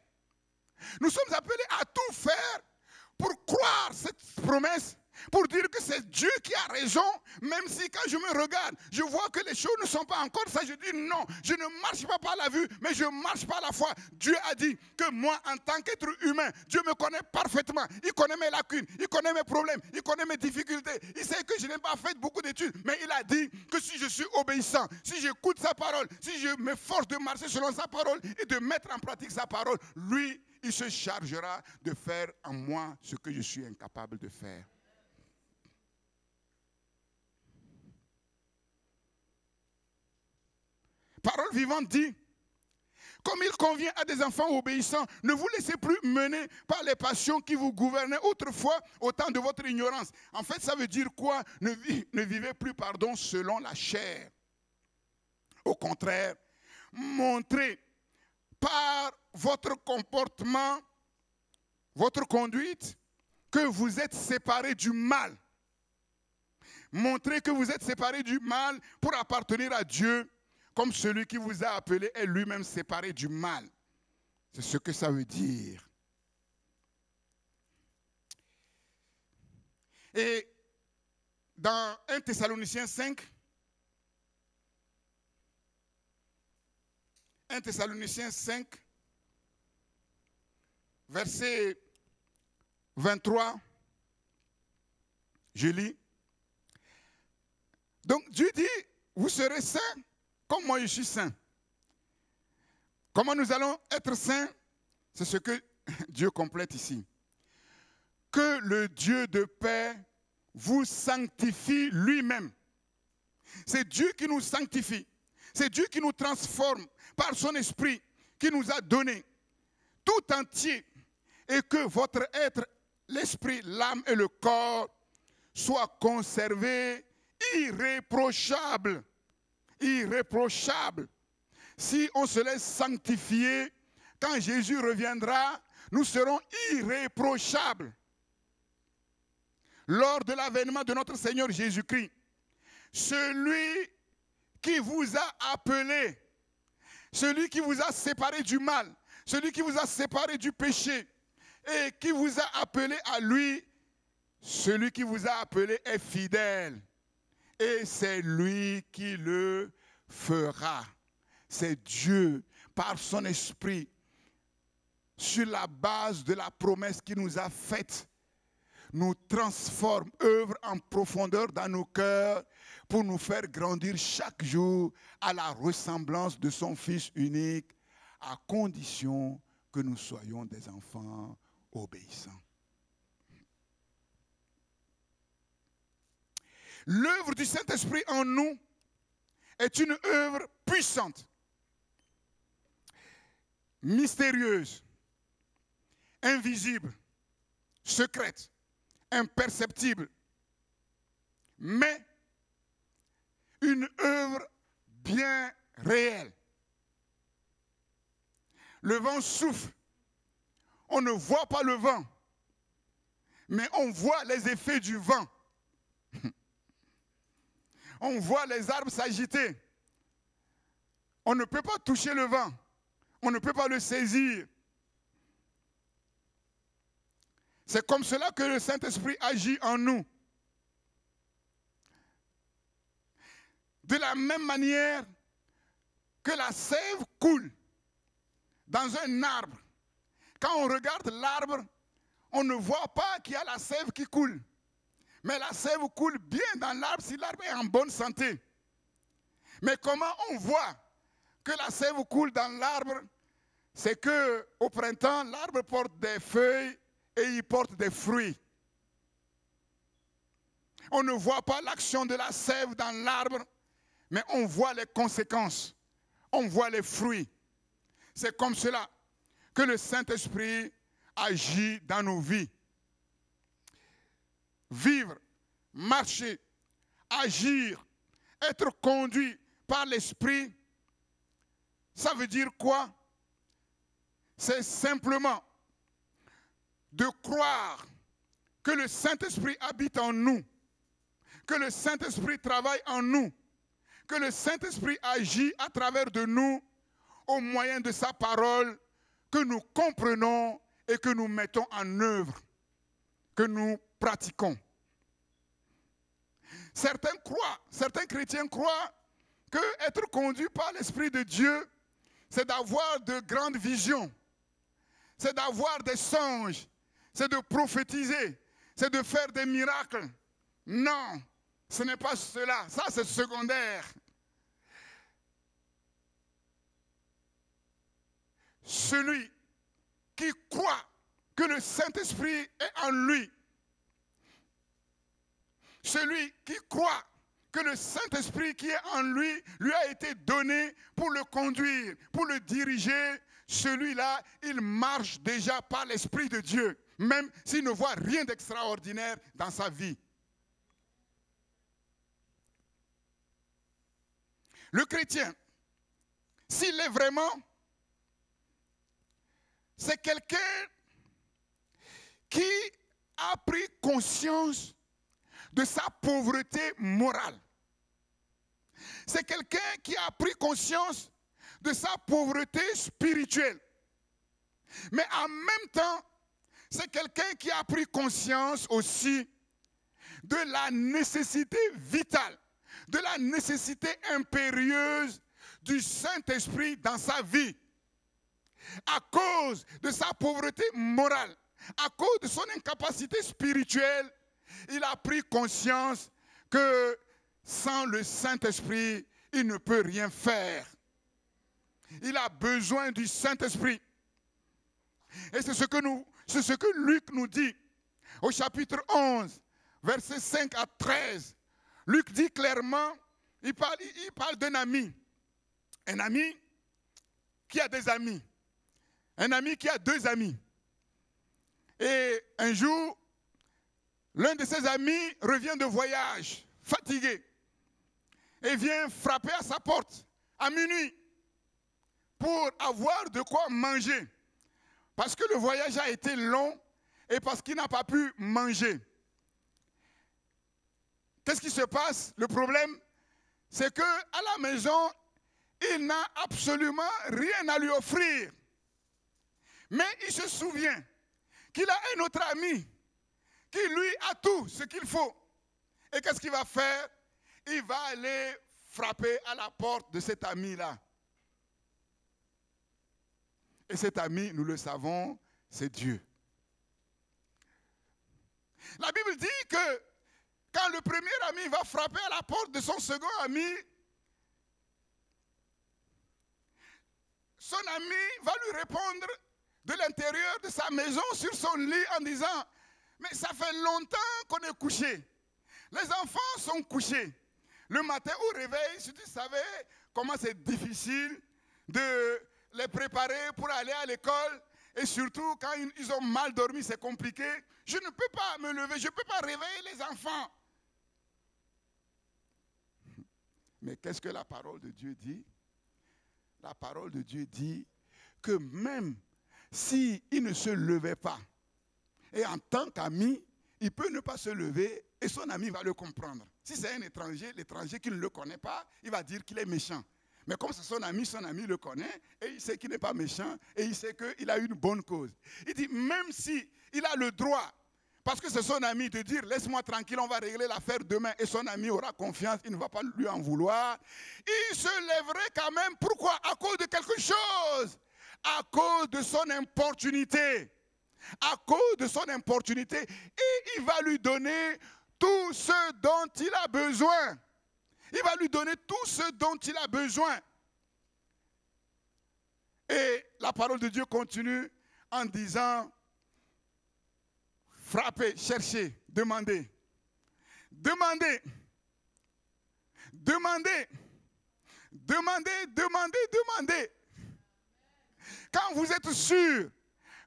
Nous sommes appelés à tout faire pour croire cette promesse, pour dire que c'est Dieu qui a raison, même si quand je me regarde, je vois que les choses ne sont pas encore ça, je dis non, je ne marche pas par la vue, mais je marche par la foi. Dieu a dit que moi, en tant qu'être humain, Dieu me connaît parfaitement. Il connaît mes lacunes, il connaît mes problèmes, il connaît mes difficultés. Il sait que je n'ai pas fait beaucoup d'études, mais il a dit que si je suis obéissant, si j'écoute sa parole, si je m'efforce de marcher selon sa parole et de mettre en pratique sa parole, lui, il se chargera de faire en moi ce que je suis incapable de faire. Parole vivante dit, comme il convient à des enfants obéissants, ne vous laissez plus mener par les passions qui vous gouvernaient autrefois au temps de votre ignorance. En fait, ça veut dire quoi? Ne vivez plus, selon la chair. Au contraire, montrez par votre comportement, votre conduite, que vous êtes séparés du mal. Montrez que vous êtes séparés du mal pour appartenir à Dieu, comme celui qui vous a appelé est lui-même séparé du mal. C'est ce que ça veut dire. Et dans 1 Thessaloniciens 5, 1 Thessaloniciens 5, verset 23, je lis. Donc Dieu dit, vous serez saints comme moi je suis saint. Comment nous allons être saints? C'est ce que Dieu complète ici. Que le Dieu de paix vous sanctifie lui-même. C'est Dieu qui nous sanctifie. C'est Dieu qui nous transforme par son esprit qui nous a donné tout entier, et que votre être, l'esprit, l'âme et le corps soient conservés irréprochables. Irréprochables. Si on se laisse sanctifier, quand Jésus reviendra, nous serons irréprochables. Lors de l'avènement de notre Seigneur Jésus-Christ, celui qui vous a appelé, celui qui vous a séparé du mal, celui qui vous a séparé du péché et qui vous a appelé à lui, celui qui vous a appelé est fidèle. Et c'est lui qui le fera. C'est Dieu, par son esprit, sur la base de la promesse qu'il nous a faite, nous transforme, œuvre en profondeur dans nos cœurs pour nous faire grandir chaque jour à la ressemblance de son Fils unique, à condition que nous soyons des enfants obéissants. L'œuvre du Saint-Esprit en nous est une œuvre puissante, mystérieuse, invisible, secrète, imperceptible, mais une œuvre bien réelle. Le vent souffle, on ne voit pas le vent, mais on voit les effets du vent. On voit les arbres s'agiter. On ne peut pas toucher le vent. On ne peut pas le saisir. C'est comme cela que le Saint-Esprit agit en nous. De la même manière que la sève coule dans un arbre. Quand on regarde l'arbre, on ne voit pas qu'il y a la sève qui coule. Mais la sève coule bien dans l'arbre si l'arbre est en bonne santé. Mais comment on voit que la sève coule dans l'arbre? C'est qu'au printemps, l'arbre porte des feuilles et il porte des fruits. On ne voit pas l'action de la sève dans l'arbre, mais on voit les conséquences. On voit les fruits. C'est comme cela que le Saint-Esprit agit dans nos vies. Vivre, marcher, agir, être conduit par l'Esprit, ça veut dire quoi? C'est simplement de croire que le Saint-Esprit habite en nous, que le Saint-Esprit travaille en nous, que le Saint-Esprit agit à travers de nous au moyen de sa parole que nous comprenons et que nous mettons en œuvre, que nous pratiquons. Certains chrétiens croient que être conduit par l'Esprit de Dieu, c'est d'avoir de grandes visions, c'est d'avoir des songes, c'est de prophétiser, c'est de faire des miracles. Non, ce n'est pas cela. Ça, c'est secondaire. Celui qui croit que le Saint-Esprit est en lui, celui qui croit que le Saint-Esprit qui est en lui, lui a été donné pour le conduire, pour le diriger, celui-là, il marche déjà par l'Esprit de Dieu, même s'il ne voit rien d'extraordinaire dans sa vie. Le chrétien, s'il est vraiment, c'est quelqu'un qui a pris conscience de sa pauvreté morale. C'est quelqu'un qui a pris conscience de sa pauvreté spirituelle. Mais en même temps, c'est quelqu'un qui a pris conscience aussi de la nécessité vitale, de la nécessité impérieuse du Saint-Esprit dans sa vie. À cause de sa pauvreté morale, à cause de son incapacité spirituelle, il a pris conscience que sans le Saint-Esprit, il ne peut rien faire. Il a besoin du Saint-Esprit. Et c'est ce que Luc nous dit au chapitre 11, versets 5 à 13. Luc dit clairement, il parle d'un ami. Un ami qui a des amis. Un ami qui a deux amis. Et un jour, l'un de ses amis revient de voyage, fatigué, et vient frapper à sa porte à minuit pour avoir de quoi manger. Parce que le voyage a été long et parce qu'il n'a pas pu manger. Qu'est-ce qui se passe? Le problème, c'est qu'à la maison, il n'a absolument rien à lui offrir. Mais il se souvient qu'il a un autre ami qui lui a tout ce qu'il faut. Et qu'est-ce qu'il va faire? Il va aller frapper à la porte de cet ami-là. Et cet ami, nous le savons, c'est Dieu. La Bible dit que quand le premier ami va frapper à la porte de son second ami, son ami va lui répondre de l'intérieur de sa maison sur son lit en disant « Mais ça fait longtemps qu'on est couché. Les enfants sont couchés. Le matin au réveil, si tu savais comment c'est difficile de les préparer pour aller à l'école, et surtout quand ils ont mal dormi, c'est compliqué. Je ne peux pas me lever, je ne peux pas réveiller les enfants. » Mais qu'est-ce que la parole de Dieu dit? La parole de Dieu dit que même s'il ne se levait pas, et en tant qu'ami, il peut ne pas se lever et son ami va le comprendre. Si c'est un étranger, l'étranger qui ne le connaît pas, il va dire qu'il est méchant. Mais comme c'est son ami le connaît et il sait qu'il n'est pas méchant et il sait qu'il a une bonne cause. Il dit même si il a le droit, parce que c'est son ami, de dire laisse-moi tranquille, on va régler l'affaire demain et son ami aura confiance, il ne va pas lui en vouloir. Il se lèverait quand même. Pourquoi? À cause de quelque chose. À cause de son importunité. À cause de son importunité. Et il va lui donner tout ce dont il a besoin. Il va lui donner tout ce dont il a besoin. Et la parole de Dieu continue en disant, frappez, cherchez, demandez. Demandez. Demandez. Demandez, demandez, demandez. Quand vous êtes sûr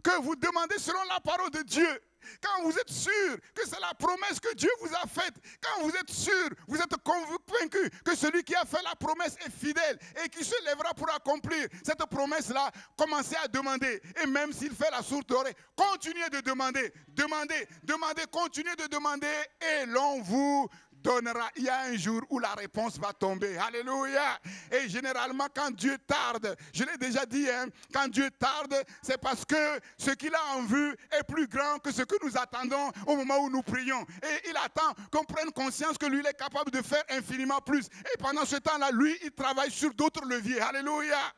que vous demandez selon la parole de Dieu, quand vous êtes sûr que c'est la promesse que Dieu vous a faite, quand vous êtes sûr, vous êtes convaincu que celui qui a fait la promesse est fidèle et qui se lèvera pour accomplir cette promesse-là, commencez à demander. Et même s'il fait la sourde oreille, continuez de demander, demandez, demandez, continuez de demander et l'on vous donnera. Il y a un jour où la réponse va tomber. Alléluia. Et généralement, quand Dieu tarde, je l'ai déjà dit, hein, quand Dieu tarde, c'est parce que ce qu'il a en vue est plus grand que ce que nous attendons au moment où nous prions. Et il attend qu'on prenne conscience que lui, il est capable de faire infiniment plus. Et pendant ce temps-là, lui, il travaille sur d'autres leviers. Alléluia.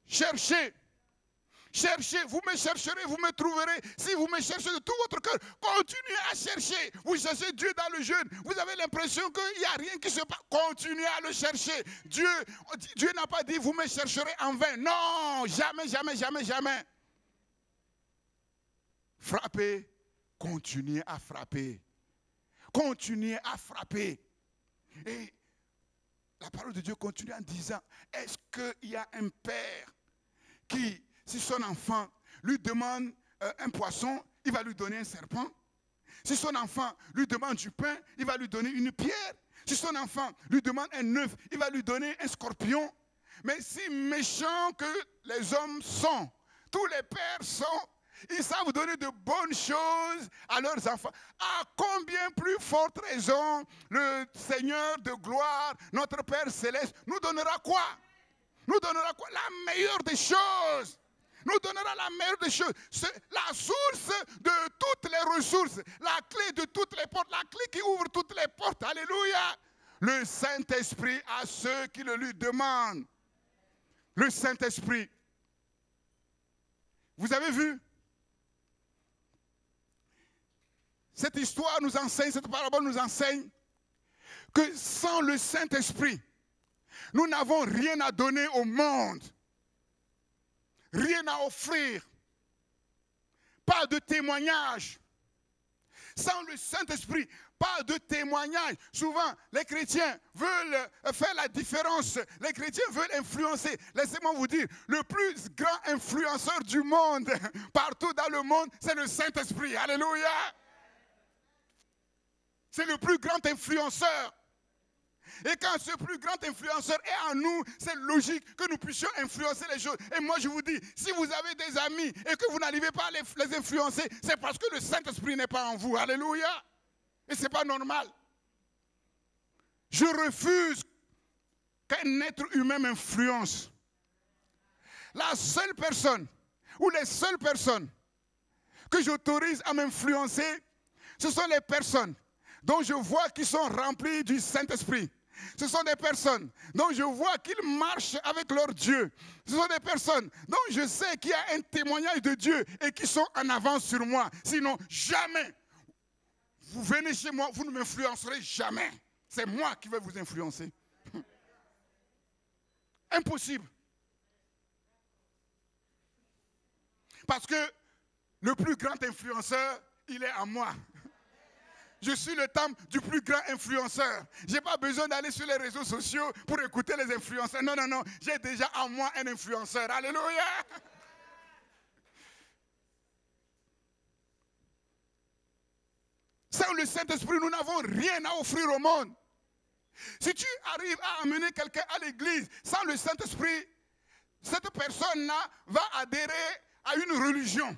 Cherchez. Cherchez, vous me chercherez, vous me trouverez. Si vous me cherchez de tout votre cœur, continuez à chercher. Vous cherchez Dieu dans le jeûne. Vous avez l'impression qu'il n'y a rien qui se passe. Continuez à le chercher. Dieu n'a pas dit, vous me chercherez en vain. Non, jamais, jamais, jamais, jamais. Frappez, continuez à frapper. Continuez à frapper. Et la parole de Dieu continue en disant, est-ce qu'il y a un père qui, si son enfant lui demande un poisson, il va lui donner un serpent? Si son enfant lui demande du pain, il va lui donner une pierre. Si son enfant lui demande un œuf, il va lui donner un scorpion. Mais si méchants que les hommes sont, tous les pères sont, ils savent donner de bonnes choses à leurs enfants. À combien plus forte raison le Seigneur de gloire, notre Père céleste, nous donnera quoi? Nous donnera quoi? La meilleure des choses. Nous donnera la meilleure des choses. C'est la source de toutes les ressources. La clé de toutes les portes. La clé qui ouvre toutes les portes. Alléluia. Le Saint-Esprit à ceux qui le lui demandent. Le Saint-Esprit. Vous avez vu? Cette histoire nous enseigne, cette parabole nous enseigne que sans le Saint-Esprit, nous n'avons rien à donner au monde. Rien à offrir. Pas de témoignage. Sans le Saint-Esprit, pas de témoignage. Souvent, les chrétiens veulent faire la différence. Les chrétiens veulent influencer. Laissez-moi vous dire, le plus grand influenceur du monde, partout dans le monde, c'est le Saint-Esprit. Alléluia. C'est le plus grand influenceur. Et quand ce plus grand influenceur est en nous, c'est logique que nous puissions influencer les choses. Et moi je vous dis, si vous avez des amis et que vous n'arrivez pas à les influencer, c'est parce que le Saint-Esprit n'est pas en vous. Alléluia. Et ce n'est pas normal. Je refuse qu'un être humain m'influence. La seule personne ou les seules personnes que j'autorise à m'influencer, ce sont les personnes dont je vois qu'ils sont remplis du Saint-Esprit. Ce sont des personnes dont je vois qu'ils marchent avec leur Dieu. Ce sont des personnes dont je sais qu'il y a un témoignage de Dieu et qui sont en avance sur moi. Sinon, jamais, vous venez chez moi, vous ne m'influencerez jamais. C'est moi qui vais vous influencer. Impossible. Parce que le plus grand influenceur, il est en moi. Je suis le temple du plus grand influenceur. Je n'ai pas besoin d'aller sur les réseaux sociaux pour écouter les influenceurs. Non, non, non. J'ai déjà en moi un influenceur. Alléluia. Sans le Saint-Esprit, nous n'avons rien à offrir au monde. Si tu arrives à amener quelqu'un à l'église sans le Saint-Esprit, cette personne-là va adhérer à une religion.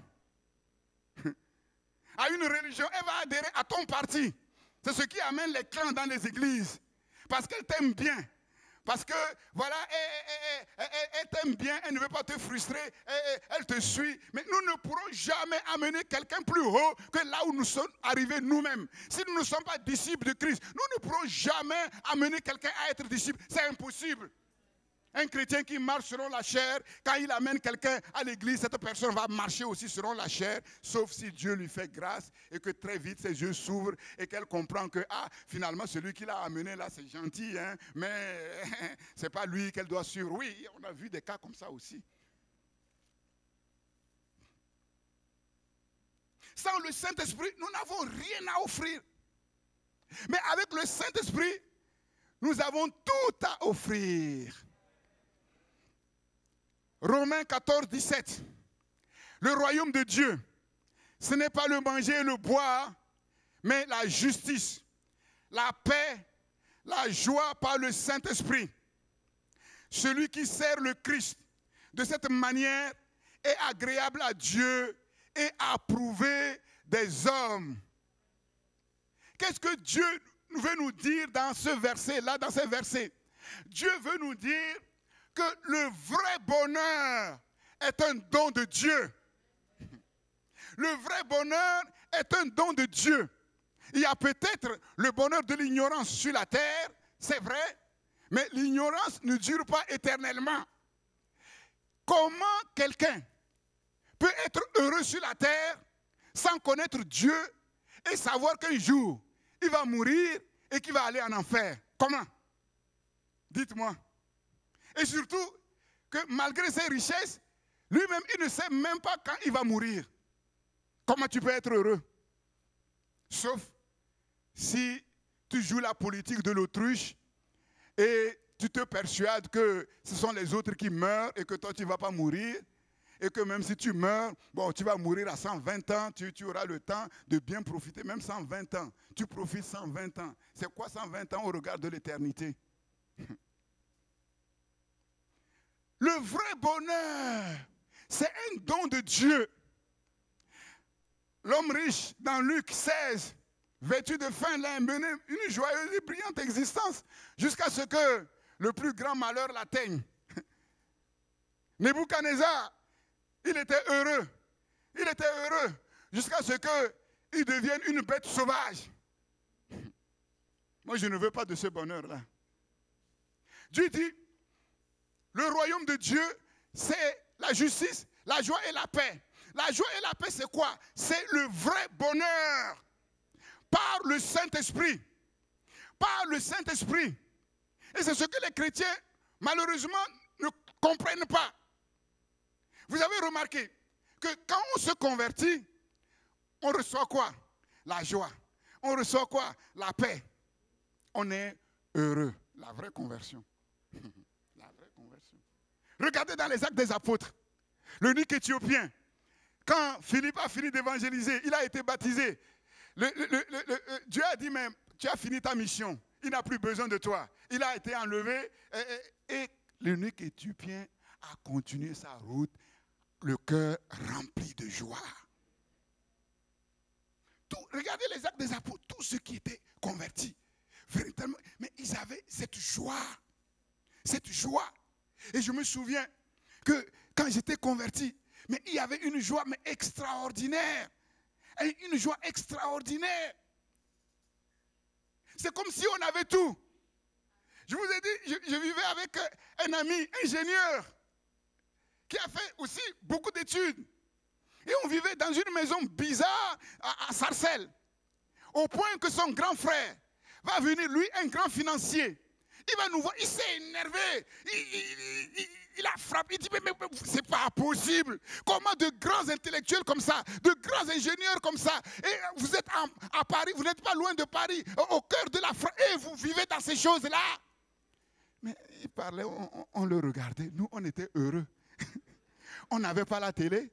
À une religion, elle va adhérer à ton parti. C'est ce qui amène les clans dans les églises. Parce qu'elle t'aime bien. Parce que, voilà, elle t'aime bien, elle ne veut pas te frustrer, elle te suit. Mais nous ne pourrons jamais amener quelqu'un plus haut que là où nous sommes arrivés nous-mêmes. Si nous ne sommes pas disciples de Christ, nous ne pourrons jamais amener quelqu'un à être disciple. C'est impossible. Un chrétien qui marche selon la chair, quand il amène quelqu'un à l'église, cette personne va marcher aussi selon la chair, sauf si Dieu lui fait grâce et que très vite ses yeux s'ouvrent et qu'elle comprend que, finalement, celui qui l'a amené là, c'est gentil, hein, mais ce n'est pas lui qu'elle doit suivre. Oui, on a vu des cas comme ça aussi. Sans le Saint-Esprit, nous n'avons rien à offrir. Mais avec le Saint-Esprit, nous avons tout à offrir. Romains 14, 17. Le royaume de Dieu, ce n'est pas le manger et le boire, mais la justice, la paix, la joie par le Saint-Esprit. Celui qui sert le Christ de cette manière est agréable à Dieu et approuvé des hommes. qu'est-ce que Dieu veut nous dire dans ce verset-là, dans ces versets? Dieu veut nous dire que le vrai bonheur est un don de Dieu. Le vrai bonheur est un don de Dieu. Il y a peut-être le bonheur de l'ignorance sur la terre, c'est vrai, mais l'ignorance ne dure pas éternellement. Comment quelqu'un peut être heureux sur la terre sans connaître Dieu et savoir qu'un jour, il va mourir et qu'il va aller en enfer? Comment? Dites-moi. Et surtout, que malgré ses richesses, lui-même, il ne sait même pas quand il va mourir. Comment tu peux être heureux? Sauf si tu joues la politique de l'autruche et tu te persuades que ce sont les autres qui meurent et que toi, tu ne vas pas mourir. Et que même si tu meurs, bon, tu vas mourir à 120 ans, tu auras le temps de bien profiter, même 120 ans. Tu profites 120 ans. C'est quoi 120 ans au regard de l'éternité? Le vrai bonheur, c'est un don de Dieu. L'homme riche, dans Luc 16, vêtu de fin lin, menait une joyeuse et brillante existence jusqu'à ce que le plus grand malheur l'atteigne. Nebuchadnezzar, il était heureux. Il était heureux jusqu'à ce qu'il devienne une bête sauvage. Moi, je ne veux pas de ce bonheur-là. Dieu dit, le royaume de Dieu, c'est la justice, la joie et la paix. La joie et la paix, c'est quoi? C'est le vrai bonheur par le Saint-Esprit. Par le Saint-Esprit. Et c'est ce que les chrétiens, malheureusement, ne comprennent pas. Vous avez remarqué que quand on se convertit, on reçoit quoi? La joie. On reçoit quoi? La paix. On est heureux. La vraie conversion. La vraie conversion. Regardez dans les Actes des Apôtres. L'eunuque éthiopien, quand Philippe a fini d'évangéliser, il a été baptisé. Dieu a dit même, tu as fini ta mission. Il n'a plus besoin de toi. Il a été enlevé et l'eunuque éthiopien a continué sa route, le cœur rempli de joie. Regardez les Actes des Apôtres, tous ceux qui étaient convertis, véritablement, mais ils avaient cette joie. Cette joie. Et je me souviens que quand j'étais converti, mais il y avait une joie mais extraordinaire. Une joie extraordinaire. C'est comme si on avait tout. Je vous ai dit, je vivais avec un ami ingénieur qui a fait aussi beaucoup d'études. Et on vivait dans une maison bizarre à Sarcelles. Au point que son grand frère va venir, lui, un grand financier. Il va nous voir, il s'est énervé, il a frappé, il dit mais c'est pas possible. Comment de grands intellectuels comme ça, de grands ingénieurs comme ça, et vous êtes à Paris, vous n'êtes pas loin de Paris, au cœur de la France, et vous vivez dans ces choses-là. Mais il parlait, on le regardait, nous on était heureux. On n'avait pas la télé,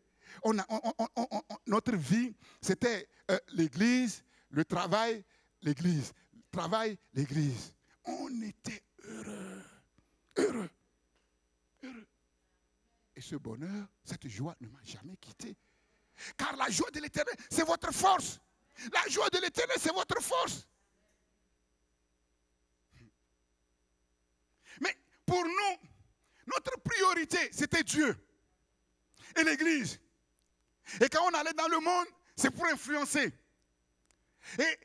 notre vie c'était l'église, le travail, l'église, travail, l'église. On était heureux, heureux, heureux. Et ce bonheur, cette joie ne m'a jamais quitté. Car la joie de l'Éternel, c'est votre force. La joie de l'Éternel, c'est votre force. Mais pour nous, notre priorité, c'était Dieu et l'Église. Et quand on allait dans le monde, c'est pour influencer. Et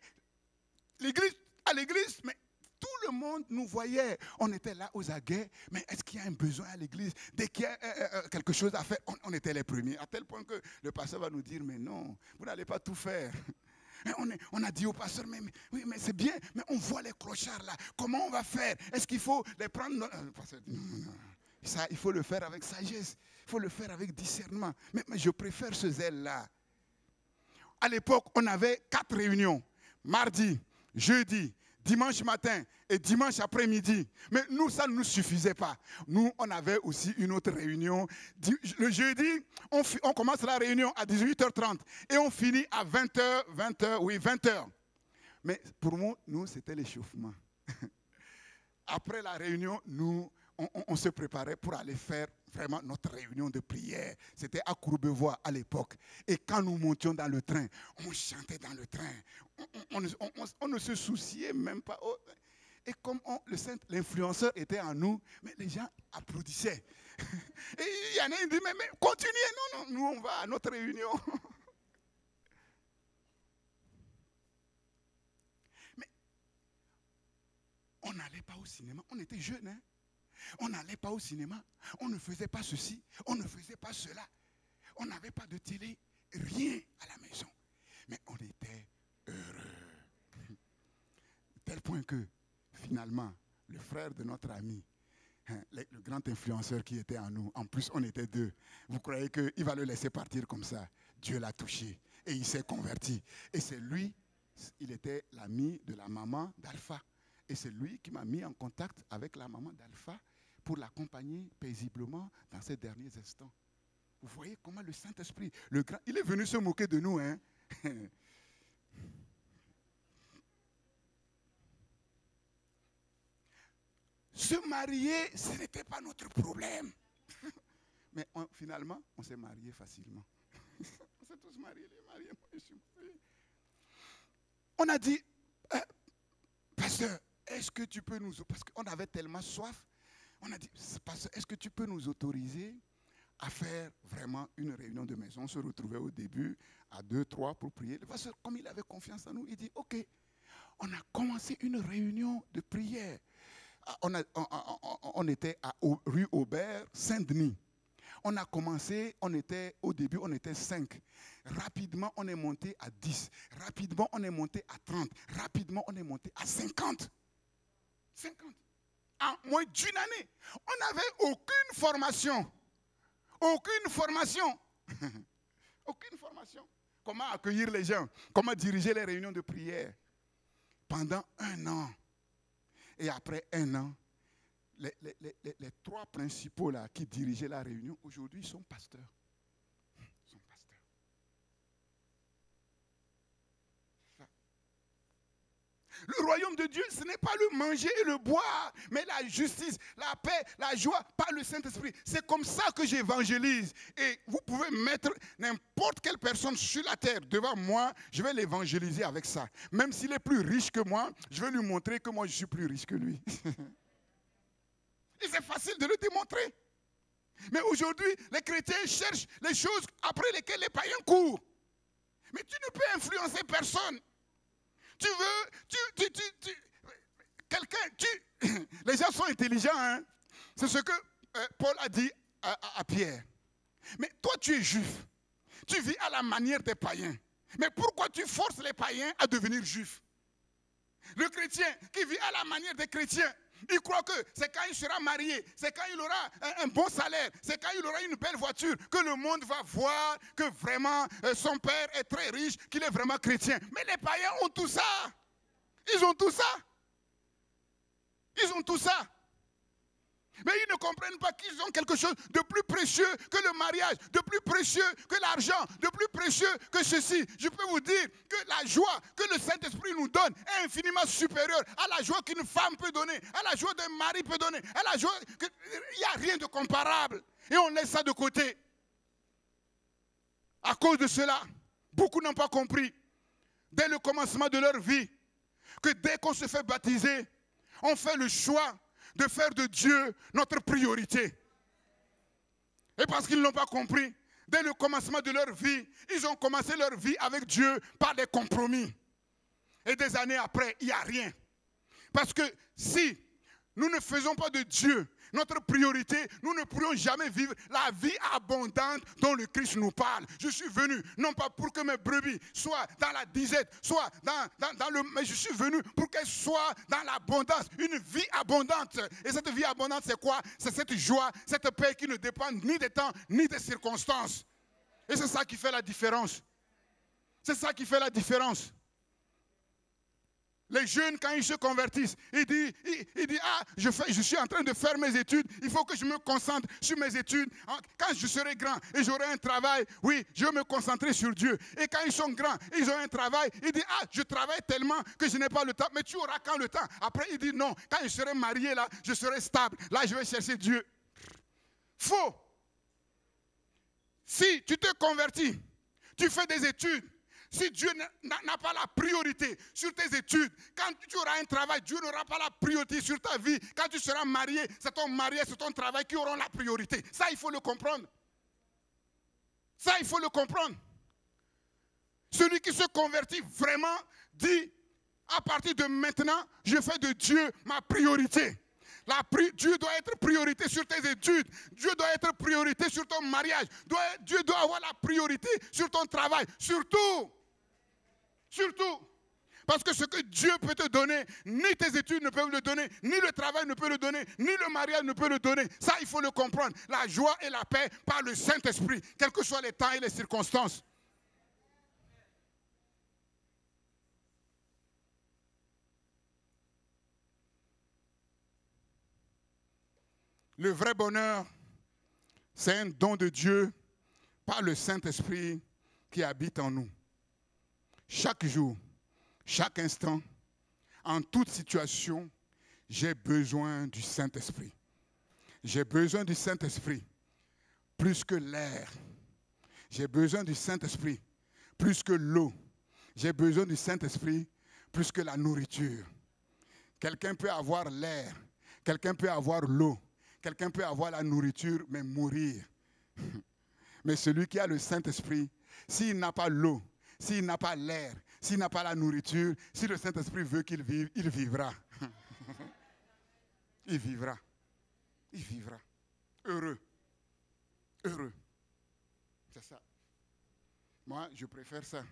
l'Église, à l'Église, mais tout le monde nous voyait. On était là aux aguets. Mais est-ce qu'il y a un besoin à l'église? Dès qu'il y a quelque chose à faire, on était les premiers. À tel point que le pasteur va nous dire, mais non, vous n'allez pas tout faire. Et on a dit au pasteur, oui, mais c'est bien, mais on voit les clochards là. Comment on va faire? Est-ce qu'il faut les prendre? Le pasteur dit, non. Ça, il faut le faire avec sagesse. Il faut le faire avec discernement. Mais je préfère ce zèle-là. À l'époque, on avait 4 réunions. Mardi, jeudi, dimanche matin et dimanche après-midi. Mais nous, ça ne nous suffisait pas. Nous, on avait aussi une autre réunion. Le jeudi, on commence la réunion à 18h30 et on finit à 20h. Mais pour nous, c'était l'échauffement. Après la réunion, nous, on se préparait pour aller faire vraiment notre réunion de prière. C'était à Courbevoie à l'époque. Et quand nous montions dans le train, on chantait dans le train. On ne se souciait même pas. Et comme l'influenceur était en nous, mais les gens applaudissaient. Et il y en a qui disent, mais continuez, non, nous on va à notre réunion. Mais on n'allait pas au cinéma, on était jeunes, hein? On n'allait pas au cinéma, on ne faisait pas ceci, on ne faisait pas cela. On n'avait pas de télé, rien à la maison. Mais on était heureux. Tel point que, finalement, le frère de notre ami, le grand influenceur qui était en nous, en plus on était deux, vous croyez qu'il va le laisser partir comme ça? Dieu l'a touché et il s'est converti. Et c'est lui, il était l'ami de la maman d'Alpha. Et c'est lui qui m'a mis en contact avec la maman d'Alpha pour l'accompagner paisiblement dans ces derniers instants. Vous voyez comment le Saint-Esprit, il est venu se moquer de nous, hein? Se marier, ce n'était pas notre problème. Mais finalement, on s'est mariés facilement. On s'est tous mariés, les mariés. Moi, je suis marié. On a dit, pasteur, est-ce que tu peux nous... Parce qu'on avait tellement soif. On a dit, pasteur, est-ce que tu peux nous autoriser à faire vraiment une réunion de maison? On se retrouvait au début à 2, 3 pour prier. Le pasteur, comme il avait confiance en nous, il dit, ok, on a commencé une réunion de prière. On était à rue Aubert, Saint-Denis. On a commencé, au début, on était 5. Rapidement, on est monté à 10. Rapidement, on est monté à 30. Rapidement, on est monté à 50. 50. En moins d'une année. On n'avait aucune formation. Aucune formation. Aucune formation. Comment accueillir les gens? Comment diriger les réunions de prière? Pendant 1 an. Et après 1 an, les 3 principaux là, qui dirigeaient la réunion, aujourd'hui, sont pasteurs. Ils sont pasteurs. Le royaume de Dieu, ce n'est pas le manger et le boire, mais la justice, la paix, la joie par le Saint-Esprit. C'est comme ça que j'évangélise. Et vous pouvez mettre n'importe quelle personne sur la terre devant moi, je vais l'évangéliser avec ça. Même s'il est plus riche que moi, je vais lui montrer que moi je suis plus riche que lui. Et c'est facile de le démontrer. Mais aujourd'hui, les chrétiens cherchent les choses après lesquelles les païens courent. Mais tu ne peux influencer personne. Tu veux, quelqu'un, les gens sont intelligents, hein? C'est ce que Paul a dit à Pierre. Mais toi, tu es juif. Tu vis à la manière des païens. Mais pourquoi tu forces les païens à devenir juifs? Le chrétien qui vit à la manière des chrétiens, il croit que c'est quand il sera marié, c'est quand il aura un bon salaire, c'est quand il aura une belle voiture, que le monde va voir que vraiment son père est très riche, qu'il est vraiment chrétien. Mais les païens ont tout ça. Ils ont tout ça. Ils ont tout ça. Mais ils ne comprennent pas qu'ils ont quelque chose de plus précieux que le mariage, de plus précieux que l'argent, de plus précieux que ceci. Je peux vous dire que la joie que le Saint-Esprit nous donne est infiniment supérieure à la joie qu'une femme peut donner, à la joie d'un mari peut donner, à la joie... Il n'y a rien de comparable. Et on laisse ça de côté. À cause de cela, beaucoup n'ont pas compris, dès le commencement de leur vie, que dès qu'on se fait baptiser, on fait le choix de faire de Dieu notre priorité. Et parce qu'ils n'ont pas compris, dès le commencement de leur vie, ils ont commencé leur vie avec Dieu par des compromis. Et des années après, il n'y a rien. Parce que si nous ne faisons pas de Dieu notre priorité, nous ne pourrions jamais vivre la vie abondante dont le Christ nous parle. Je suis venu, non pas pour que mes brebis soient dans la disette, soit dans le... Mais je suis venu pour qu'elles soient dans l'abondance, une vie abondante. Et cette vie abondante, c'est quoi? C'est cette joie, cette paix qui ne dépend ni des temps, ni des circonstances. Et c'est ça qui fait la différence. C'est ça qui fait la différence. Les jeunes, quand ils se convertissent, ils disent, ah, je suis en train de faire mes études, il faut que je me concentre sur mes études. Quand je serai grand et j'aurai un travail, oui, je vais me concentrer sur Dieu. Et quand ils sont grands, ils ont un travail, ils disent, ah, je travaille tellement que je n'ai pas le temps. Mais tu auras quand le temps? Après, ils disent, non, quand je serai marié, là, je serai stable. Là, je vais chercher Dieu. Faux. Si tu te convertis, tu fais des études, si Dieu n'a pas la priorité sur tes études, quand tu auras un travail, Dieu n'aura pas la priorité sur ta vie. Quand tu seras marié, c'est ton mariage, c'est ton travail qui auront la priorité. Ça, il faut le comprendre. Ça, il faut le comprendre. Celui qui se convertit vraiment dit, à partir de maintenant, je fais de Dieu ma priorité. Dieu doit être priorité sur tes études. Dieu doit être priorité sur ton mariage. Dieu doit avoir la priorité sur ton travail. Surtout. Surtout. Parce que ce que Dieu peut te donner, ni tes études ne peuvent le donner, ni le travail ne peut le donner, ni le mariage ne peut le donner. Ça, il faut le comprendre. La joie et la paix par le Saint-Esprit, quels que soient les temps et les circonstances. Le vrai bonheur, c'est un don de Dieu par le Saint-Esprit qui habite en nous. Chaque jour, chaque instant, en toute situation, j'ai besoin du Saint-Esprit. J'ai besoin du Saint-Esprit plus que l'air. J'ai besoin du Saint-Esprit plus que l'eau. J'ai besoin du Saint-Esprit plus que la nourriture. Quelqu'un peut avoir l'air, quelqu'un peut avoir l'eau. Quelqu'un peut avoir la nourriture, mais mourir. Mais celui qui a le Saint-Esprit, s'il n'a pas l'eau, s'il n'a pas l'air, s'il n'a pas la nourriture, si le Saint-Esprit veut qu'il vive, il vivra. Il vivra. Il vivra. Heureux. Heureux. C'est ça. Moi, je préfère ça.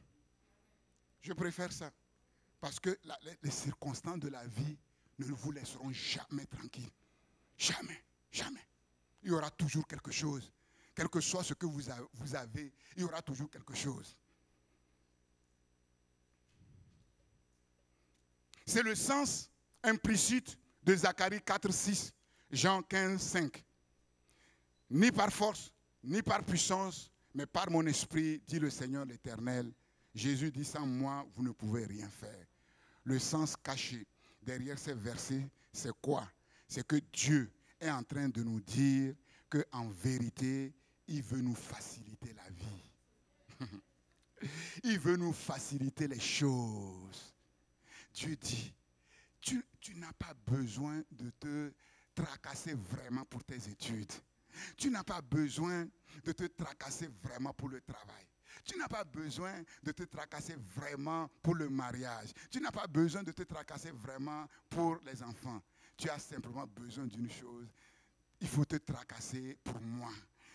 Je préfère ça. Parce que les circonstances de la vie ne vous laisseront jamais tranquille. Jamais. Jamais. Il y aura toujours quelque chose. Quel que soit ce que vous avez, il y aura toujours quelque chose. C'est le sens implicite de Zacharie 4, 6, Jean 15, 5. Ni par force, ni par puissance, mais par mon esprit, dit le Seigneur l'Éternel. Jésus dit, sans moi, vous ne pouvez rien faire. Le sens caché derrière ces versets, c'est quoi? C'est que Dieu est en train de nous dire qu'en vérité, il veut nous faciliter la vie. Il veut nous faciliter les choses. Dieu dit, tu n'as pas besoin de te tracasser vraiment pour tes études. Tu n'as pas besoin de te tracasser vraiment pour le travail. Tu n'as pas besoin de te tracasser vraiment pour le mariage. Tu n'as pas besoin de te tracasser vraiment pour les enfants. Tu as simplement besoin d'une chose. Il faut te tracasser pour moi.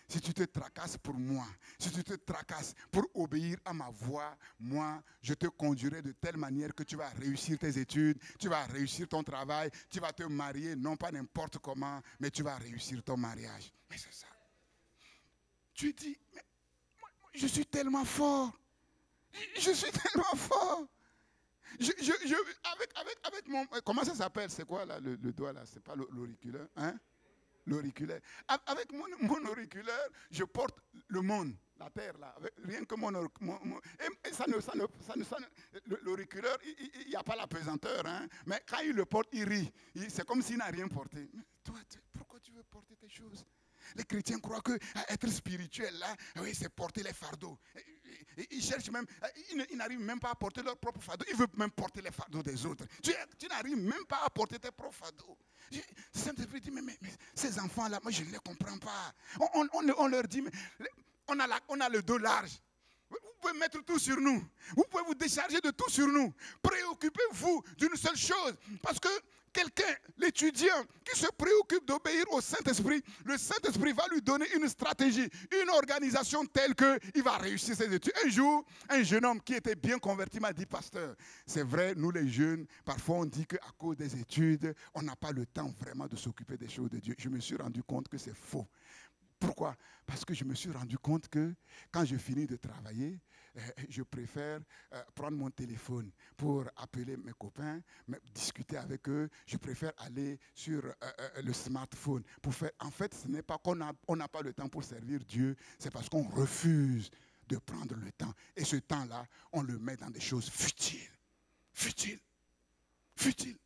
Si tu te tracasses pour moi, si tu te tracasses pour obéir à ma voix, moi, je te conduirai de telle manière que tu vas réussir tes études, tu vas réussir ton travail, tu vas te marier, non pas n'importe comment, mais tu vas réussir ton mariage. Mais c'est ça. Tu dis, mais moi, je suis tellement fort. Je suis tellement fort. Avec mon... Comment ça s'appelle? C'est quoi là, le doigt là? C'est pas l'auriculaire, hein? L'auriculaire. Avec mon auriculaire, je porte le monde, la terre là. Rien que et l'auriculaire, il n'y a pas la pesanteur, hein? Mais quand il le porte, il rit. C'est comme s'il n'a rien porté. Mais toi, pourquoi tu veux porter tes choses? Les chrétiens croient que être spirituel là, oui, c'est porter les fardeaux. Ils cherchent même, ils n'arrivent même pas à porter leur propre fardeau. Ils veulent même porter les fardeaux des autres. Tu n'arrives même pas à porter tes propres fardeaux. Saint-Esprit dit, mais ces enfants-là, moi je ne les comprends pas. On leur dit, mais on a le dos large. Vous pouvez mettre tout sur nous. Vous pouvez vous décharger de tout sur nous. Préoccupez-vous d'une seule chose. Parce que quelqu'un, l'étudiant, qui se préoccupe d'obéir au Saint-Esprit, le Saint-Esprit va lui donner une stratégie, une organisation telle qu'il va réussir ses études. Un jour, un jeune homme qui était bien converti m'a dit, pasteur, c'est vrai, nous les jeunes, parfois on dit qu'à cause des études, on n'a pas le temps vraiment de s'occuper des choses de Dieu. Je me suis rendu compte que c'est faux. Pourquoi? Parce que je me suis rendu compte que quand je finis de travailler, je préfère prendre mon téléphone pour appeler mes copains, discuter avec eux. Je préfère aller sur le smartphone pour faire. En fait, ce n'est pas qu'on n'a pas le temps pour servir Dieu, c'est parce qu'on refuse de prendre le temps. Et ce temps-là, on le met dans des choses futiles. Futiles. Futiles.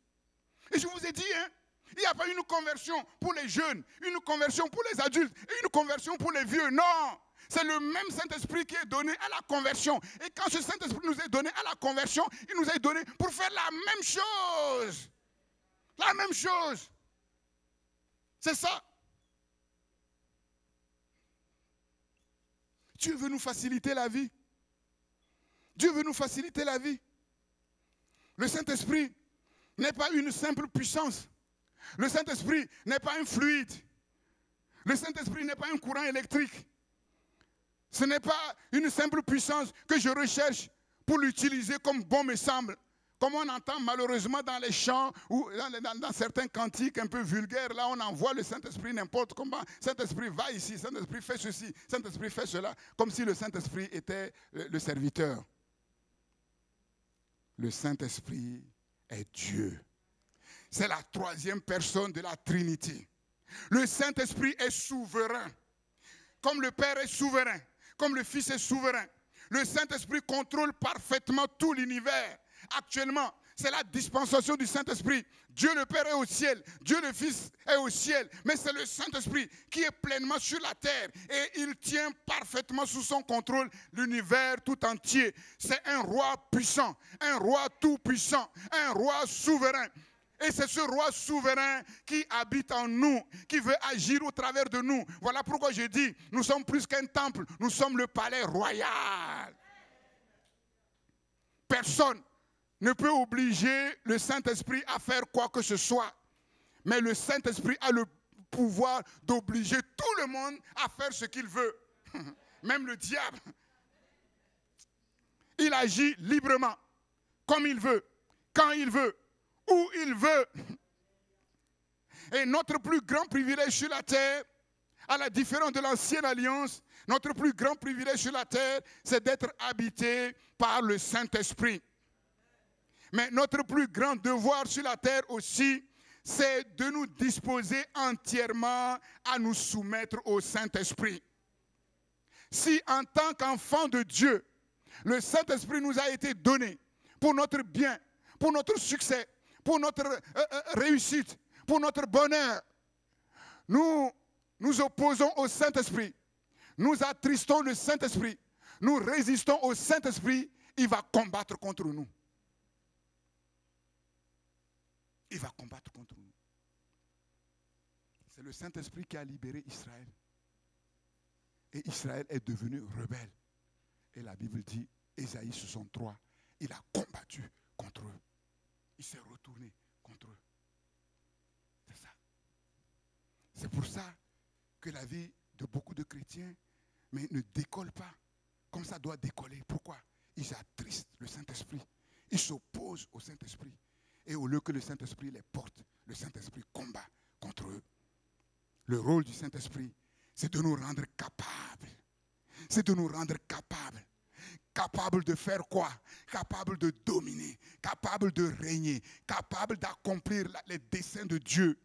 Et je vous ai dit, hein, il n'y a pas une conversion pour les jeunes, une conversion pour les adultes et une conversion pour les vieux. Non, c'est le même Saint-Esprit qui est donné à la conversion. Et quand ce Saint-Esprit nous est donné à la conversion, il nous est donné pour faire la même chose. La même chose. C'est ça. Dieu veut nous faciliter la vie. Dieu veut nous faciliter la vie. Le Saint-Esprit n'est pas une simple puissance. Le Saint-Esprit n'est pas un fluide. Le Saint-Esprit n'est pas un courant électrique. Ce n'est pas une simple puissance que je recherche pour l'utiliser comme bon me semble. Comme on entend malheureusement dans les chants ou dans certains cantiques un peu vulgaires, là on envoie le Saint-Esprit n'importe comment. Saint-Esprit va ici, Saint-Esprit fait ceci, Saint-Esprit fait cela. Comme si le Saint-Esprit était le serviteur. Le Saint-Esprit est Dieu. C'est la troisième personne de la Trinité. Le Saint-Esprit est souverain. Comme le Père est souverain, comme le Fils est souverain. Le Saint-Esprit contrôle parfaitement tout l'univers. Actuellement, c'est la dispensation du Saint-Esprit. Dieu le Père est au ciel, Dieu le Fils est au ciel. Mais c'est le Saint-Esprit qui est pleinement sur la terre. Et il tient parfaitement sous son contrôle l'univers tout entier. C'est un roi puissant, un roi tout-puissant, un roi souverain. Et c'est ce roi souverain qui habite en nous, qui veut agir au travers de nous. Voilà pourquoi je dis, nous sommes plus qu'un temple, nous sommes le palais royal. Personne ne peut obliger le Saint-Esprit à faire quoi que ce soit. Mais le Saint-Esprit a le pouvoir d'obliger tout le monde à faire ce qu'il veut. Même le diable. Il agit librement, comme il veut, quand il veut, où il veut. Et notre plus grand privilège sur la terre, à la différence de l'ancienne alliance, notre plus grand privilège sur la terre, c'est d'être habité par le Saint-Esprit. Mais notre plus grand devoir sur la terre aussi, c'est de nous disposer entièrement à nous soumettre au Saint-Esprit. Si en tant qu'enfant de Dieu, le Saint-Esprit nous a été donné pour notre bien, pour notre succès, pour notre réussite, pour notre bonheur, nous nous opposons au Saint-Esprit, nous attristons le Saint-Esprit, nous résistons au Saint-Esprit, il va combattre contre nous. Il va combattre contre nous. C'est le Saint-Esprit qui a libéré Israël. Et Israël est devenu rebelle. Et la Bible dit, Ésaïe 63, il a combattu contre eux. Il s'est retourné contre eux. C'est ça. C'est pour ça que la vie de beaucoup de chrétiens ne décolle pas comme ça doit décoller. Pourquoi? Ils attristent le Saint-Esprit. Ils s'opposent au Saint-Esprit. Et au lieu que le Saint-Esprit les porte, le Saint-Esprit combat contre eux. Le rôle du Saint-Esprit, c'est de nous rendre capables. C'est de nous rendre capables. Capables de faire quoi? Capables de dominer, capables de régner, capables d'accomplir les desseins de Dieu.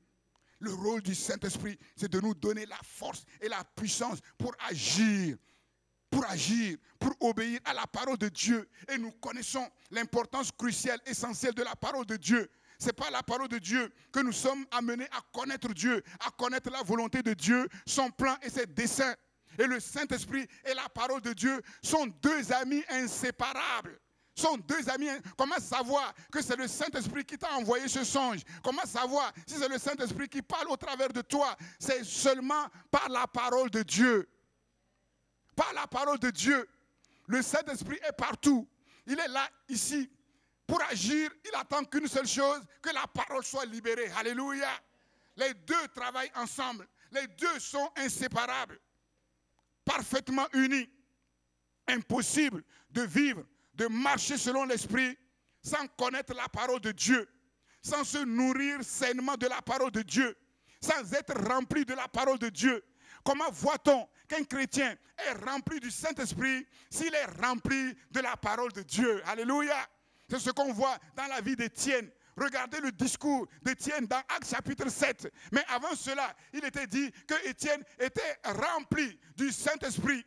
Le rôle du Saint-Esprit, c'est de nous donner la force et la puissance pour agir, pour obéir à la parole de Dieu. Et nous connaissons l'importance cruciale, essentielle de la parole de Dieu. Ce n'est pas la parole de Dieu que nous sommes amenés à connaître Dieu, à connaître la volonté de Dieu, son plan et ses desseins. Et le Saint-Esprit et la parole de Dieu sont deux amis inséparables. Sont deux amis. Comment savoir que c'est le Saint-Esprit qui t'a envoyé ce songe? Comment savoir si c'est le Saint-Esprit qui parle au travers de toi? C'est seulement par la parole de Dieu. Par la parole de Dieu. Le Saint-Esprit est partout. Il est là, ici. Pour agir, il attend qu'une seule chose, que la parole soit libérée. Alléluia. Les deux travaillent ensemble. Les deux sont inséparables. Parfaitement unis. Impossible de vivre, de marcher selon l'Esprit sans connaître la parole de Dieu, sans se nourrir sainement de la parole de Dieu, sans être rempli de la parole de Dieu. Comment voit-on qu'un chrétien est rempli du Saint-Esprit s'il est rempli de la parole de Dieu? Alléluia! C'est ce qu'on voit dans la vie d'Étienne. Regardez le discours d'Étienne dans Actes chapitre 7. Mais avant cela, il était dit que Étienne était rempli du Saint-Esprit.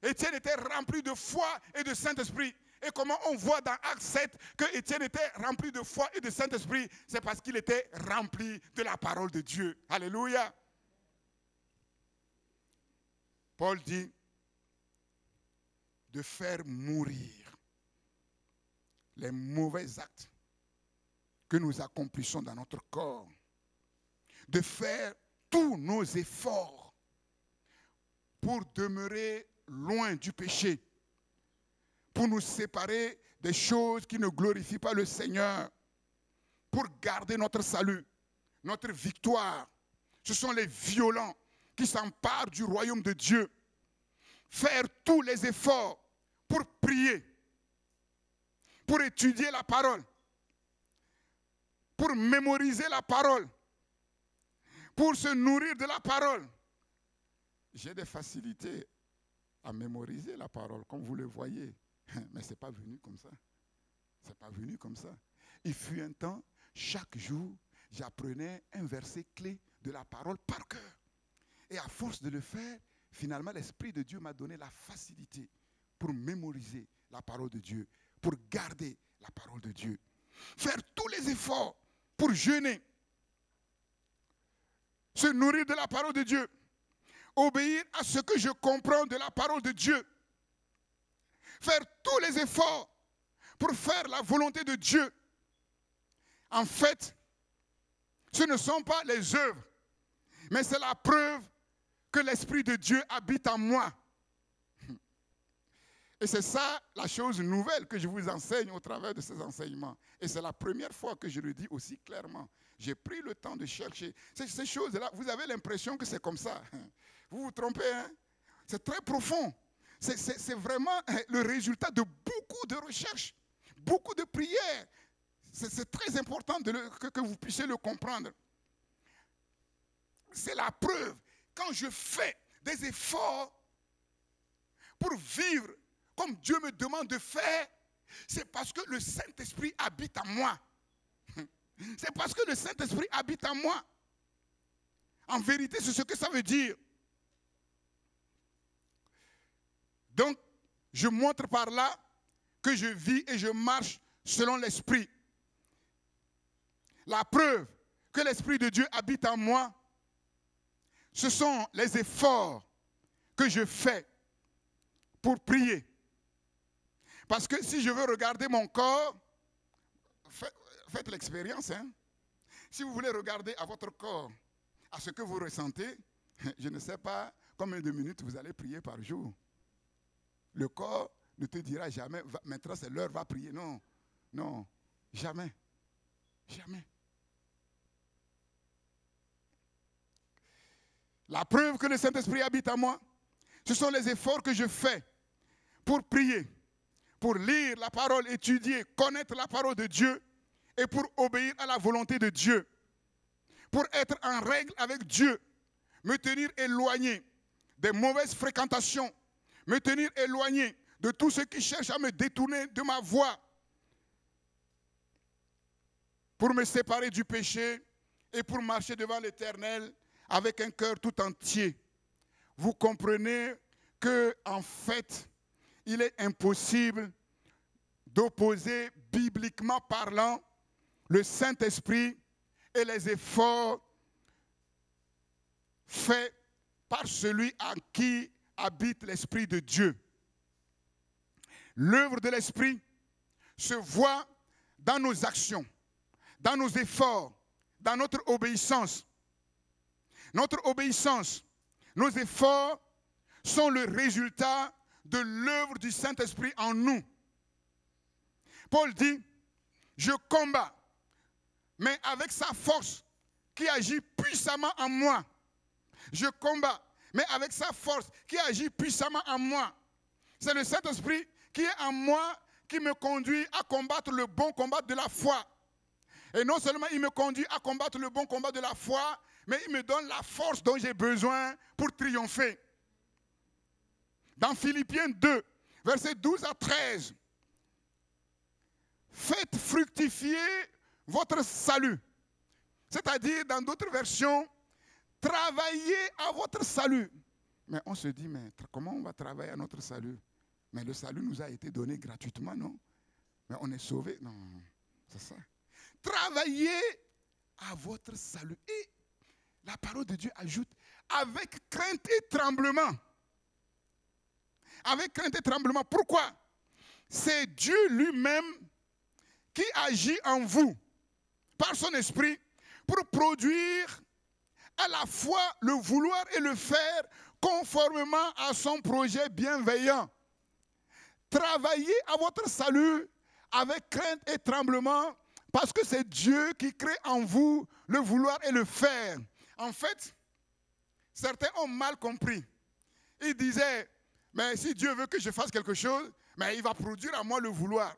Étienne était rempli de foi et de Saint-Esprit. Et comment on voit dans Actes 7 que Étienne était rempli de foi et de Saint-Esprit? C'est parce qu'il était rempli de la parole de Dieu. Alléluia. Paul dit de faire mourir les mauvais actes que nous accomplissons dans notre corps, de faire tous nos efforts pour demeurer loin du péché, pour nous séparer des choses qui ne glorifient pas le Seigneur, pour garder notre salut, notre victoire. Ce sont les violents qui s'emparent du royaume de Dieu. Faire tous les efforts pour prier, pour étudier la parole, pour mémoriser la parole, pour se nourrir de la parole. J'ai des facilités à mémoriser la parole, comme vous le voyez. Mais ce n'est pas venu comme ça. Ce n'est pas venu comme ça. Il fut un temps, chaque jour, j'apprenais un verset clé de la parole par cœur. Et à force de le faire, finalement, l'Esprit de Dieu m'a donné la facilité pour mémoriser la parole de Dieu, pour garder la parole de Dieu. Faire tous les efforts pour jeûner, se nourrir de la parole de Dieu, obéir à ce que je comprends de la parole de Dieu, faire tous les efforts pour faire la volonté de Dieu. En fait, ce ne sont pas les œuvres, mais c'est la preuve que l'Esprit de Dieu habite en moi. Et c'est ça la chose nouvelle que je vous enseigne au travers de ces enseignements. Et c'est la première fois que je le dis aussi clairement. J'ai pris le temps de chercher. Ces choses-là, vous avez l'impression que c'est comme ça. Vous vous trompez, hein? C'est très profond. C'est vraiment le résultat de beaucoup de recherches, beaucoup de prières. C'est très important que vous puissiez le comprendre. C'est la preuve. Quand je fais des efforts pour vivre comme Dieu me demande de faire, c'est parce que le Saint-Esprit habite en moi. C'est parce que le Saint-Esprit habite en moi. En vérité, c'est ce que ça veut dire. Donc, je montre par là que je vis et je marche selon l'Esprit. La preuve que l'Esprit de Dieu habite en moi, ce sont les efforts que je fais pour prier. Parce que si je veux regarder mon corps, faites l'expérience. Hein? Si vous voulez regarder à votre corps, à ce que vous ressentez, je ne sais pas combien de minutes vous allez prier par jour. Le corps ne te dira jamais, maintenant c'est l'heure, va prier. Non, non, jamais, jamais. La preuve que le Saint-Esprit habite en moi, ce sont les efforts que je fais pour prier, pour lire la parole, étudier, connaître la parole de Dieu et pour obéir à la volonté de Dieu, pour être en règle avec Dieu, me tenir éloigné des mauvaises fréquentations, me tenir éloigné de tous ceux qui cherchent à me détourner de ma voie, pour me séparer du péché et pour marcher devant l'Éternel avec un cœur tout entier. Vous comprenez que, en fait, il est impossible d'opposer, bibliquement parlant, le Saint-Esprit et les efforts faits par celui en qui habite l'Esprit de Dieu. L'œuvre de l'Esprit se voit dans nos actions, dans nos efforts, dans notre obéissance. Notre obéissance, nos efforts sont le résultat de l'œuvre du Saint-Esprit en nous. Paul dit, je combats, mais avec sa force qui agit puissamment en moi. Je combats, mais avec sa force qui agit puissamment en moi. C'est le Saint-Esprit qui est en moi, qui me conduit à combattre le bon combat de la foi. Et non seulement il me conduit à combattre le bon combat de la foi, mais il me donne la force dont j'ai besoin pour triompher. Dans Philippiens 2, versets 12 à 13, faites fructifier votre salut. C'est-à-dire, dans d'autres versions, travaillez à votre salut. Mais on se dit, mais comment on va travailler à notre salut? Mais le salut nous a été donné gratuitement, non? Mais on est sauvé. Non, c'est ça. Travaillez à votre salut. Et la parole de Dieu ajoute, avec crainte et tremblement. Avec crainte et tremblement. Pourquoi? C'est Dieu lui-même qui agit en vous, par son esprit, pour produire à la fois le vouloir et le faire conformément à son projet bienveillant. Travaillez à votre salut avec crainte et tremblement, parce que c'est Dieu qui crée en vous le vouloir et le faire. En fait, certains ont mal compris. Ils disaient, mais si Dieu veut que je fasse quelque chose, mais il va produire à moi le vouloir.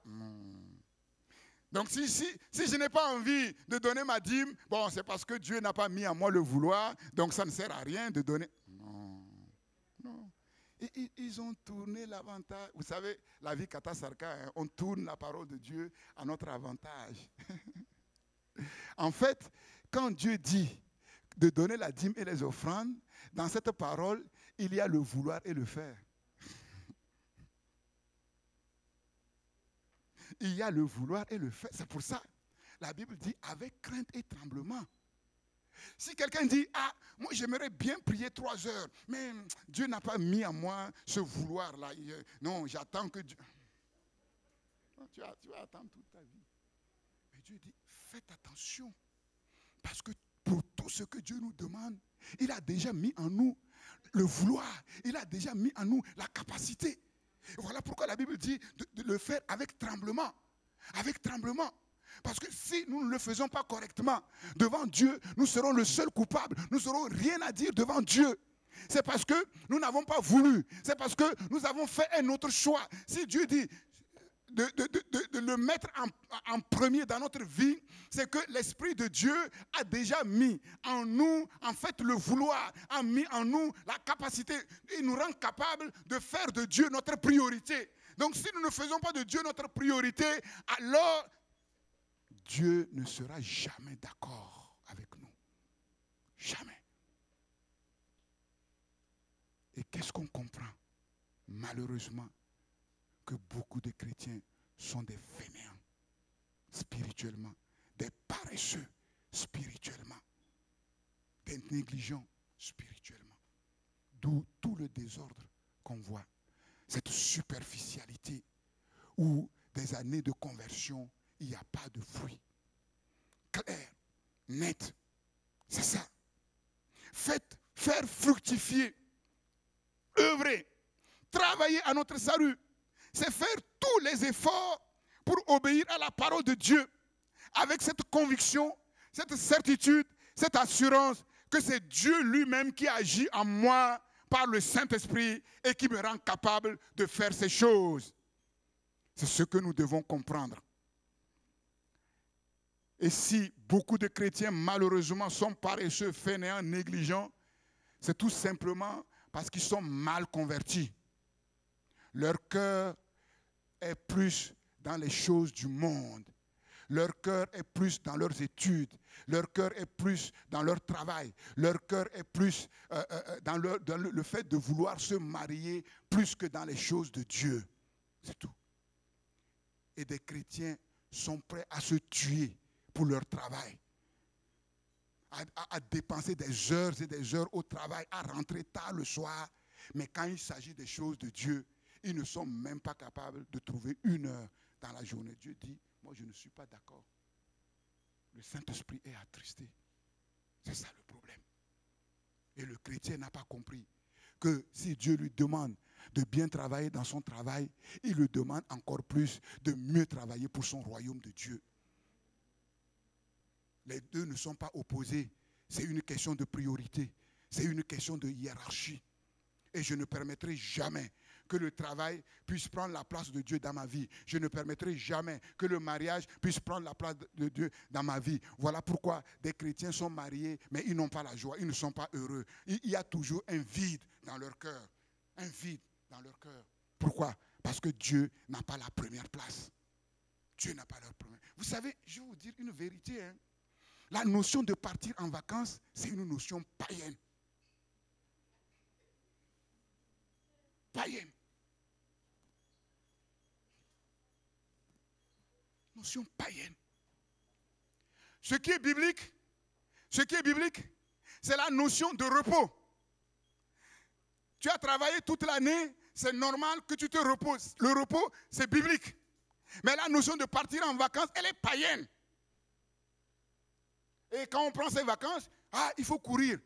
Donc si je n'ai pas envie de donner ma dîme, bon, c'est parce que Dieu n'a pas mis en moi le vouloir, donc ça ne sert à rien de donner. Non, non. Et ils ont tourné l'avantage. Vous savez, la vie kata sarka, hein, on tourne la parole de Dieu à notre avantage. En fait, quand Dieu dit de donner la dîme et les offrandes, dans cette parole, il y a le vouloir et le faire. Il y a le vouloir et le faire. C'est pour ça, la Bible dit avec crainte et tremblement. Si quelqu'un dit, ah, moi j'aimerais bien prier 3 heures, mais Dieu n'a pas mis en moi ce vouloir-là. Non, j'attends que Dieu... Non, tu vas attendre toute ta vie. Mais Dieu dit, faites attention. Parce que pour tout ce que Dieu nous demande, il a déjà mis en nous le vouloir. Il a déjà mis en nous la capacité. Et voilà pourquoi la Bible dit de le faire avec tremblement. Avec tremblement. Parce que si nous ne le faisons pas correctement, devant Dieu, nous serons le seul coupable. Nous n'aurons rien à dire devant Dieu. C'est parce que nous n'avons pas voulu. C'est parce que nous avons fait un autre choix. Si Dieu dit de le mettre en premier dans notre vie, c'est que l'Esprit de Dieu a déjà mis en nous, en fait, le vouloir, a mis en nous la capacité. Il nous rend capables de faire de Dieu notre priorité. Donc si nous ne faisons pas de Dieu notre priorité, alors Dieu ne sera jamais d'accord avec nous. Jamais. Et qu'est-ce qu'on comprend? Malheureusement, que beaucoup de chrétiens sont des fainéants spirituellement, des paresseux spirituellement, des négligents spirituellement. D'où tout le désordre qu'on voit. Cette superficialité où des années de conversion, il n'y a pas de fruit. Clair, net, c'est ça. Faire fructifier, œuvrer, travailler à notre salut. C'est faire tous les efforts pour obéir à la parole de Dieu avec cette conviction, cette certitude, cette assurance que c'est Dieu lui-même qui agit en moi par le Saint-Esprit et qui me rend capable de faire ces choses. C'est ce que nous devons comprendre. Et si beaucoup de chrétiens malheureusement sont paresseux, fainéants, négligents, c'est tout simplement parce qu'ils sont mal convertis. Leur cœur est plus dans les choses du monde. Leur cœur est plus dans leurs études. Leur cœur est plus dans leur travail. Leur cœur est plus dans le fait de vouloir se marier plus que dans les choses de Dieu. C'est tout. Et des chrétiens sont prêts à se tuer pour leur travail. À dépenser des heures et des heures au travail, à rentrer tard le soir. Mais quand il s'agit des choses de Dieu, ils ne sont même pas capables de trouver 1 heure dans la journée. Dieu dit, moi je ne suis pas d'accord. Le Saint-Esprit est attristé. C'est ça le problème. Et le chrétien n'a pas compris que si Dieu lui demande de bien travailler dans son travail, il lui demande encore plus de mieux travailler pour son royaume de Dieu. Les deux ne sont pas opposés. C'est une question de priorité. C'est une question de hiérarchie. Et je ne permettrai jamais que le travail puisse prendre la place de Dieu dans ma vie. Je ne permettrai jamais que le mariage puisse prendre la place de Dieu dans ma vie. Voilà pourquoi des chrétiens sont mariés, mais ils n'ont pas la joie, ils ne sont pas heureux. Il y a toujours un vide dans leur cœur. Un vide dans leur cœur. Pourquoi? Parce que Dieu n'a pas la première place. Dieu n'a pas la première. Vous savez, je vais vous dire une vérité. La notion de partir en vacances, c'est une notion païenne. Païenne. Notion païenne. Ce qui est biblique, c'est la notion de repos. Tu as travaillé toute l'année, c'est normal que tu te reposes. Le repos, c'est biblique. Mais la notion de partir en vacances, elle est païenne. Et quand on prend ses vacances, il faut courir.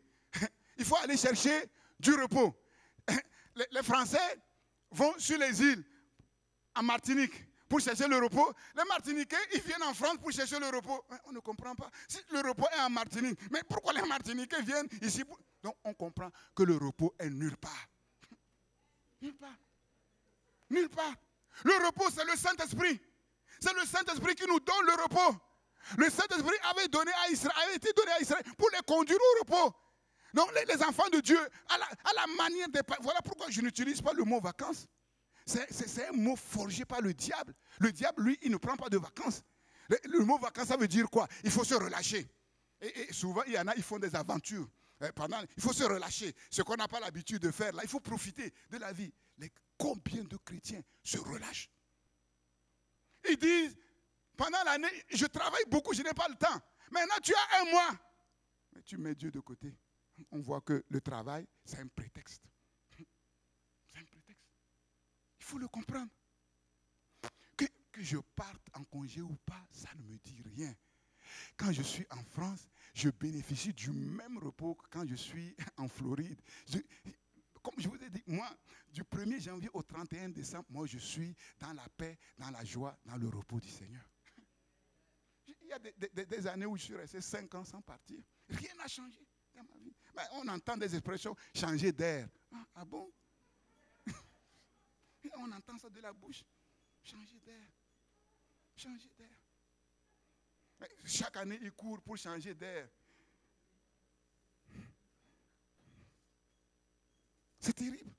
Il faut aller chercher du repos. Les Français vont sur les îles, en Martinique, pour chercher le repos. Les Martiniquais, ils viennent en France pour chercher le repos. On ne comprend pas. Si le repos est en Martinique, mais pourquoi les Martiniquais viennent ici pour... Donc on comprend que le repos est nulle part. Nulle part. Nulle part. Le repos, c'est le Saint-Esprit. C'est le Saint-Esprit qui nous donne le repos. Le Saint-Esprit avait été donné à Israël pour les conduire au repos. Donc les enfants de Dieu, à la manière des... Voilà pourquoi je n'utilise pas le mot vacances. C'est un mot forgé par le diable. Le diable, lui, il ne prend pas de vacances. Le mot vacances, ça veut dire quoi? Il faut se relâcher. Et souvent, il y en a, ils font des aventures. Il faut se relâcher. Ce qu'on n'a pas l'habitude de faire, là, il faut profiter de la vie. Combien de chrétiens se relâchent? Ils disent, pendant l'année, je travaille beaucoup, je n'ai pas le temps. Maintenant, tu as un mois. Mais tu mets Dieu de côté. On voit que le travail, c'est un prétexte. C'est un prétexte. Il faut le comprendre. Que je parte en congé ou pas, ça ne me dit rien. Quand je suis en France, je bénéficie du même repos que quand je suis en Floride. Comme je vous ai dit, moi, du 1er janvier au 31 décembre, moi, je suis dans la paix, dans la joie, dans le repos du Seigneur. Il y a des années où je suis resté 5 ans sans partir. Rien n'a changé dans ma vie. Mais on entend des expressions, changer d'air. Ah bon? On entend ça de la bouche. Changer d'air. Changer d'air. Chaque année, ils courent pour changer d'air. C'est terrible.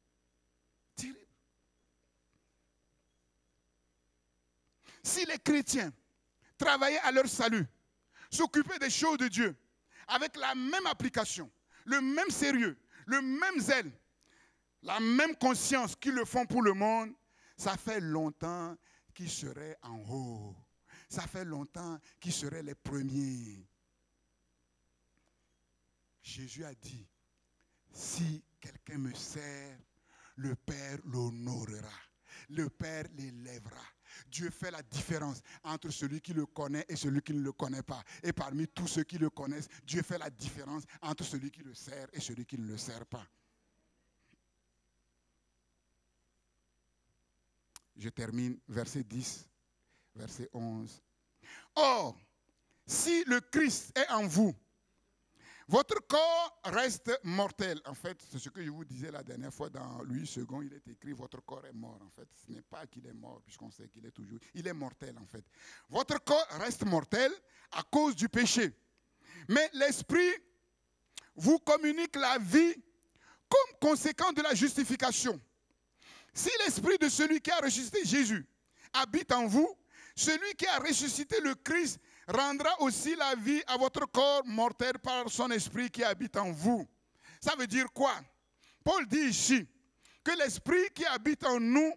Terrible. Si les chrétiens travaillaient à leur salut, s'occupaient des choses de Dieu, avec la même application, le même sérieux, le même zèle, la même conscience qu'ils le font pour le monde, ça fait longtemps qu'ils seraient en haut. Ça fait longtemps qu'ils seraient les premiers. Jésus a dit, si quelqu'un me sert, le Père l'honorera. Le Père l'élèvera. Dieu fait la différence entre celui qui le connaît et celui qui ne le connaît pas. Et parmi tous ceux qui le connaissent, Dieu fait la différence entre celui qui le sert et celui qui ne le sert pas. Je termine, verset 10, verset 11. Or, si le Christ est en vous, votre corps reste mortel. En fait, c'est ce que je vous disais la dernière fois dans Louis II, il est écrit, votre corps est mort. En fait, ce n'est pas qu'il est mort, puisqu'on sait qu'il est toujours... Il est mortel, en fait. Votre corps reste mortel à cause du péché. Mais l'Esprit vous communique la vie comme conséquence de la justification. Si l'Esprit de celui qui a ressuscité Jésus habite en vous, celui qui a ressuscité le Christ rendra aussi la vie à votre corps mortel par son esprit qui habite en vous. Ça veut dire quoi? Paul dit ici que l'esprit qui habite en nous,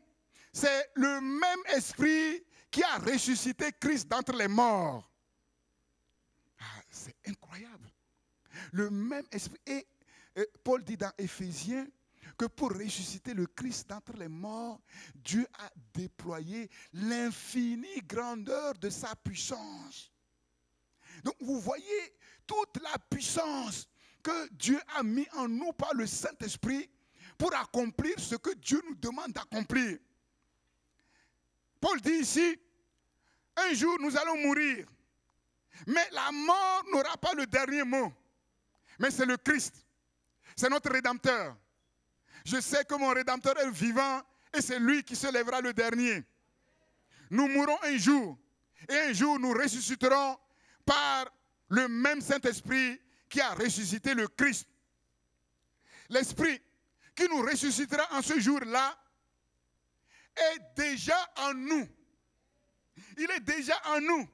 c'est le même esprit qui a ressuscité Christ d'entre les morts. C'est incroyable. Le même esprit. Et Paul dit dans Éphésiens que pour ressusciter le Christ d'entre les morts, Dieu a déployé l'infinie grandeur de sa puissance. Donc vous voyez toute la puissance que Dieu a mis en nous par le Saint-Esprit pour accomplir ce que Dieu nous demande d'accomplir. Paul dit ici, un jour nous allons mourir, mais la mort n'aura pas le dernier mot. Mais c'est le Christ, c'est notre Rédempteur. Je sais que mon Rédempteur est vivant et c'est lui qui se lèvera le dernier. Nous mourrons un jour, et un jour nous ressusciterons par le même Saint-Esprit qui a ressuscité le Christ. L'Esprit qui nous ressuscitera en ce jour-là est déjà en nous. Il est déjà en nous.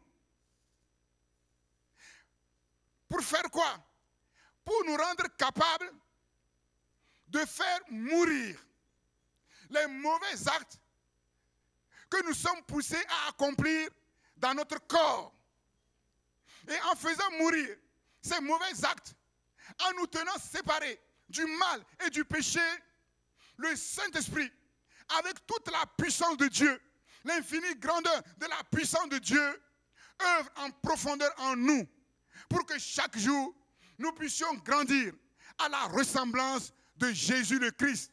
Pour faire quoi? Pour nous rendre capables de faire mourir les mauvais actes que nous sommes poussés à accomplir dans notre corps. Et en faisant mourir ces mauvais actes, en nous tenant séparés du mal et du péché, le Saint-Esprit, avec toute la puissance de Dieu, l'infinie grandeur de la puissance de Dieu, œuvre en profondeur en nous, pour que chaque jour, nous puissions grandir à la ressemblance de Jésus le Christ,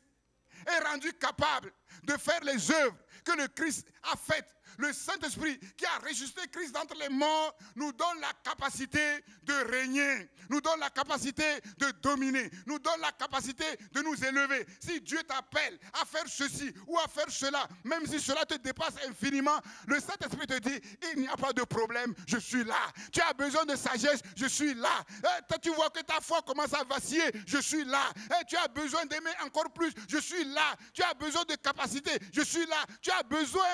et rendu capable de faire les œuvres que le Christ a faites. Le Saint-Esprit qui a ressuscité Christ d'entre les morts nous donne la capacité de régner, nous donne la capacité de dominer, nous donne la capacité de nous élever. Si Dieu t'appelle à faire ceci ou à faire cela, même si cela te dépasse infiniment, le Saint-Esprit te dit, il n'y a pas de problème, je suis là. Tu as besoin de sagesse, je suis là. Tu vois que ta foi commence à vaciller, je suis là. Tu as besoin d'aimer encore plus, je suis là. Tu as besoin de capacité, je suis là. Tu as besoin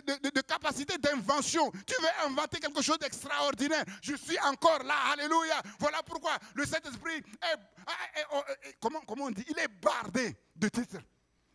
de capacité d'invention. Tu veux inventer quelque chose d'extraordinaire. Je suis encore là. Alléluia. Voilà pourquoi le Saint-Esprit est comment on dit? Il est bardé de titres.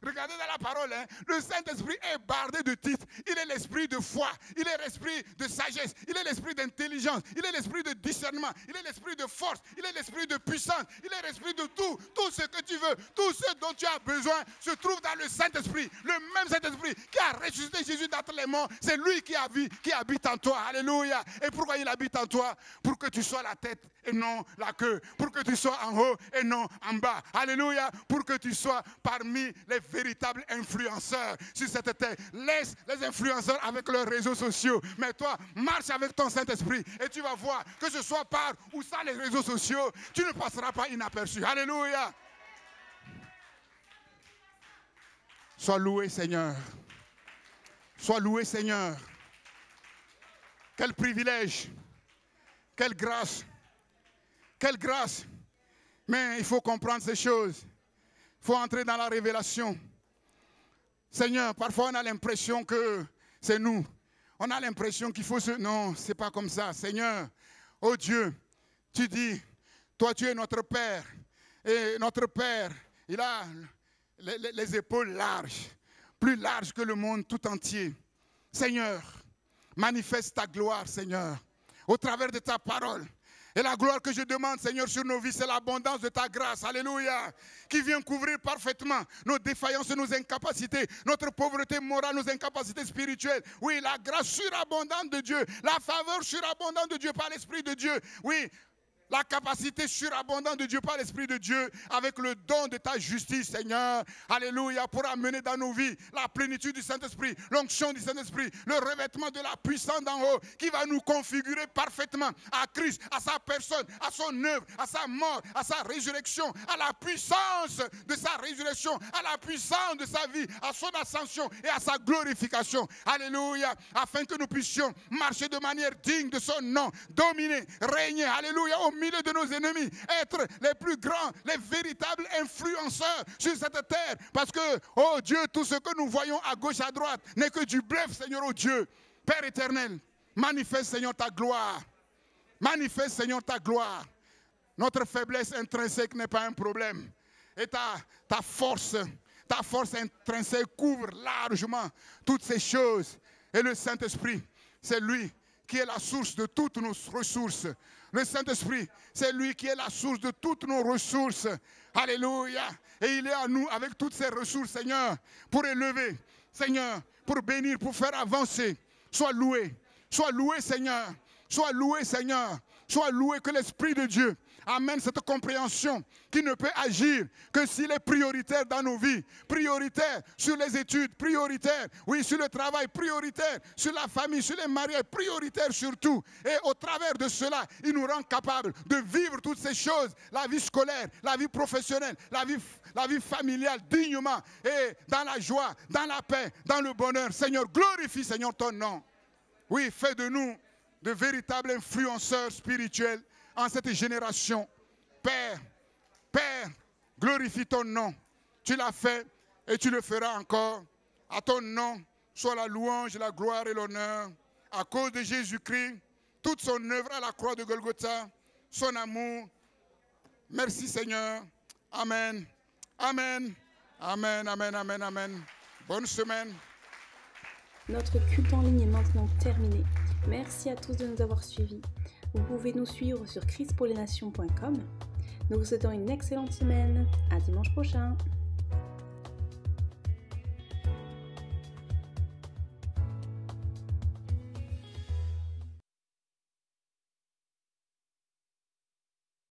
Regardez dans la parole, hein, le Saint-Esprit est bardé de titres. Il est l'esprit de foi, il est l'esprit de sagesse, il est l'esprit d'intelligence, il est l'esprit de discernement, il est l'esprit de force, il est l'esprit de puissance, il est l'esprit de tout. Tout ce que tu veux, tout ce dont tu as besoin se trouve dans le Saint-Esprit. Le même Saint-Esprit qui a ressuscité Jésus d'entre les morts, c'est lui qui habite en toi. Alléluia. Et pourquoi il habite en toi? Pour que tu sois la tête et non la queue. Pour que tu sois en haut et non en bas. Alléluia. Pour que tu sois parmi les véritables influenceurs sur cette terre. Laisse les influenceurs avec leurs réseaux sociaux. Mais toi, marche avec ton Saint-Esprit et tu vas voir que ce soit par ou sans les réseaux sociaux, tu ne passeras pas inaperçu. Alléluia. Sois loué, Seigneur. Sois loué, Seigneur. Quel privilège. Quelle grâce. Quelle grâce. Mais il faut comprendre ces choses. Il faut entrer dans la révélation. Seigneur, parfois on a l'impression que c'est nous. On a l'impression qu'il faut se... Non, ce n'est pas comme ça. Seigneur, oh Dieu, tu dis, toi tu es notre Père. Et notre Père, il a les épaules larges, plus larges que le monde tout entier. Seigneur, manifeste ta gloire, Seigneur, au travers de ta parole. Et la gloire que je demande, Seigneur, sur nos vies, c'est l'abondance de ta grâce. Alléluia. Qui vient couvrir parfaitement nos défaillances et nos incapacités, notre pauvreté morale, nos incapacités spirituelles. Oui, la grâce surabondante de Dieu, la faveur surabondante de Dieu par l'Esprit de Dieu. Oui, la capacité surabondante de Dieu par l'Esprit de Dieu avec le don de ta justice, Seigneur. Alléluia, pour amener dans nos vies la plénitude du Saint-Esprit, l'onction du Saint-Esprit, le revêtement de la puissance d'en haut qui va nous configurer parfaitement à Christ, à sa personne, à son œuvre, à sa mort, à sa résurrection, à la puissance de sa résurrection, à la puissance de sa vie, à son ascension et à sa glorification. Alléluia, afin que nous puissions marcher de manière digne de son nom, dominer, régner, alléluia, au milieu de nos ennemis, être les plus grands, les véritables influenceurs sur cette terre. Parce que, oh Dieu, tout ce que nous voyons à gauche, à droite, n'est que du bluff, Seigneur, oh Dieu. Père éternel, manifeste, Seigneur, ta gloire. Manifeste, Seigneur, ta gloire. Notre faiblesse intrinsèque n'est pas un problème. Et ta force intrinsèque couvre largement toutes ces choses. Et le Saint-Esprit, c'est lui qui est la source de toutes nos ressources. Le Saint-Esprit, c'est lui qui est la source de toutes nos ressources. Alléluia. Et il est à nous avec toutes ces ressources, Seigneur, pour élever, Seigneur, pour bénir, pour faire avancer. Sois loué, Seigneur. Sois loué, Seigneur. Sois loué que l'Esprit de Dieu amène cette compréhension qui ne peut agir que s'il est prioritaire dans nos vies, prioritaire sur les études, prioritaire, oui, sur le travail, prioritaire sur la famille, sur les mariages, prioritaire sur tout. Et au travers de cela, il nous rend capables de vivre toutes ces choses, la vie scolaire, la vie professionnelle, la vie familiale dignement et dans la joie, dans la paix, dans le bonheur. Seigneur, glorifie, Seigneur, ton nom. Oui, fais de nous de véritables influenceurs spirituels en cette génération. Père, glorifie ton nom. Tu l'as fait et tu le feras encore. À ton nom, soit la louange, la gloire et l'honneur. À cause de Jésus-Christ, toute son œuvre à la croix de Golgotha, son amour. Merci Seigneur. Amen. Amen. Amen, amen, amen, amen. Bonne semaine. Notre culte en ligne est maintenant terminé. Merci à tous de nous avoir suivis. Vous pouvez nous suivre sur christpourlesnations.com. Nous vous souhaitons une excellente semaine. À dimanche prochain.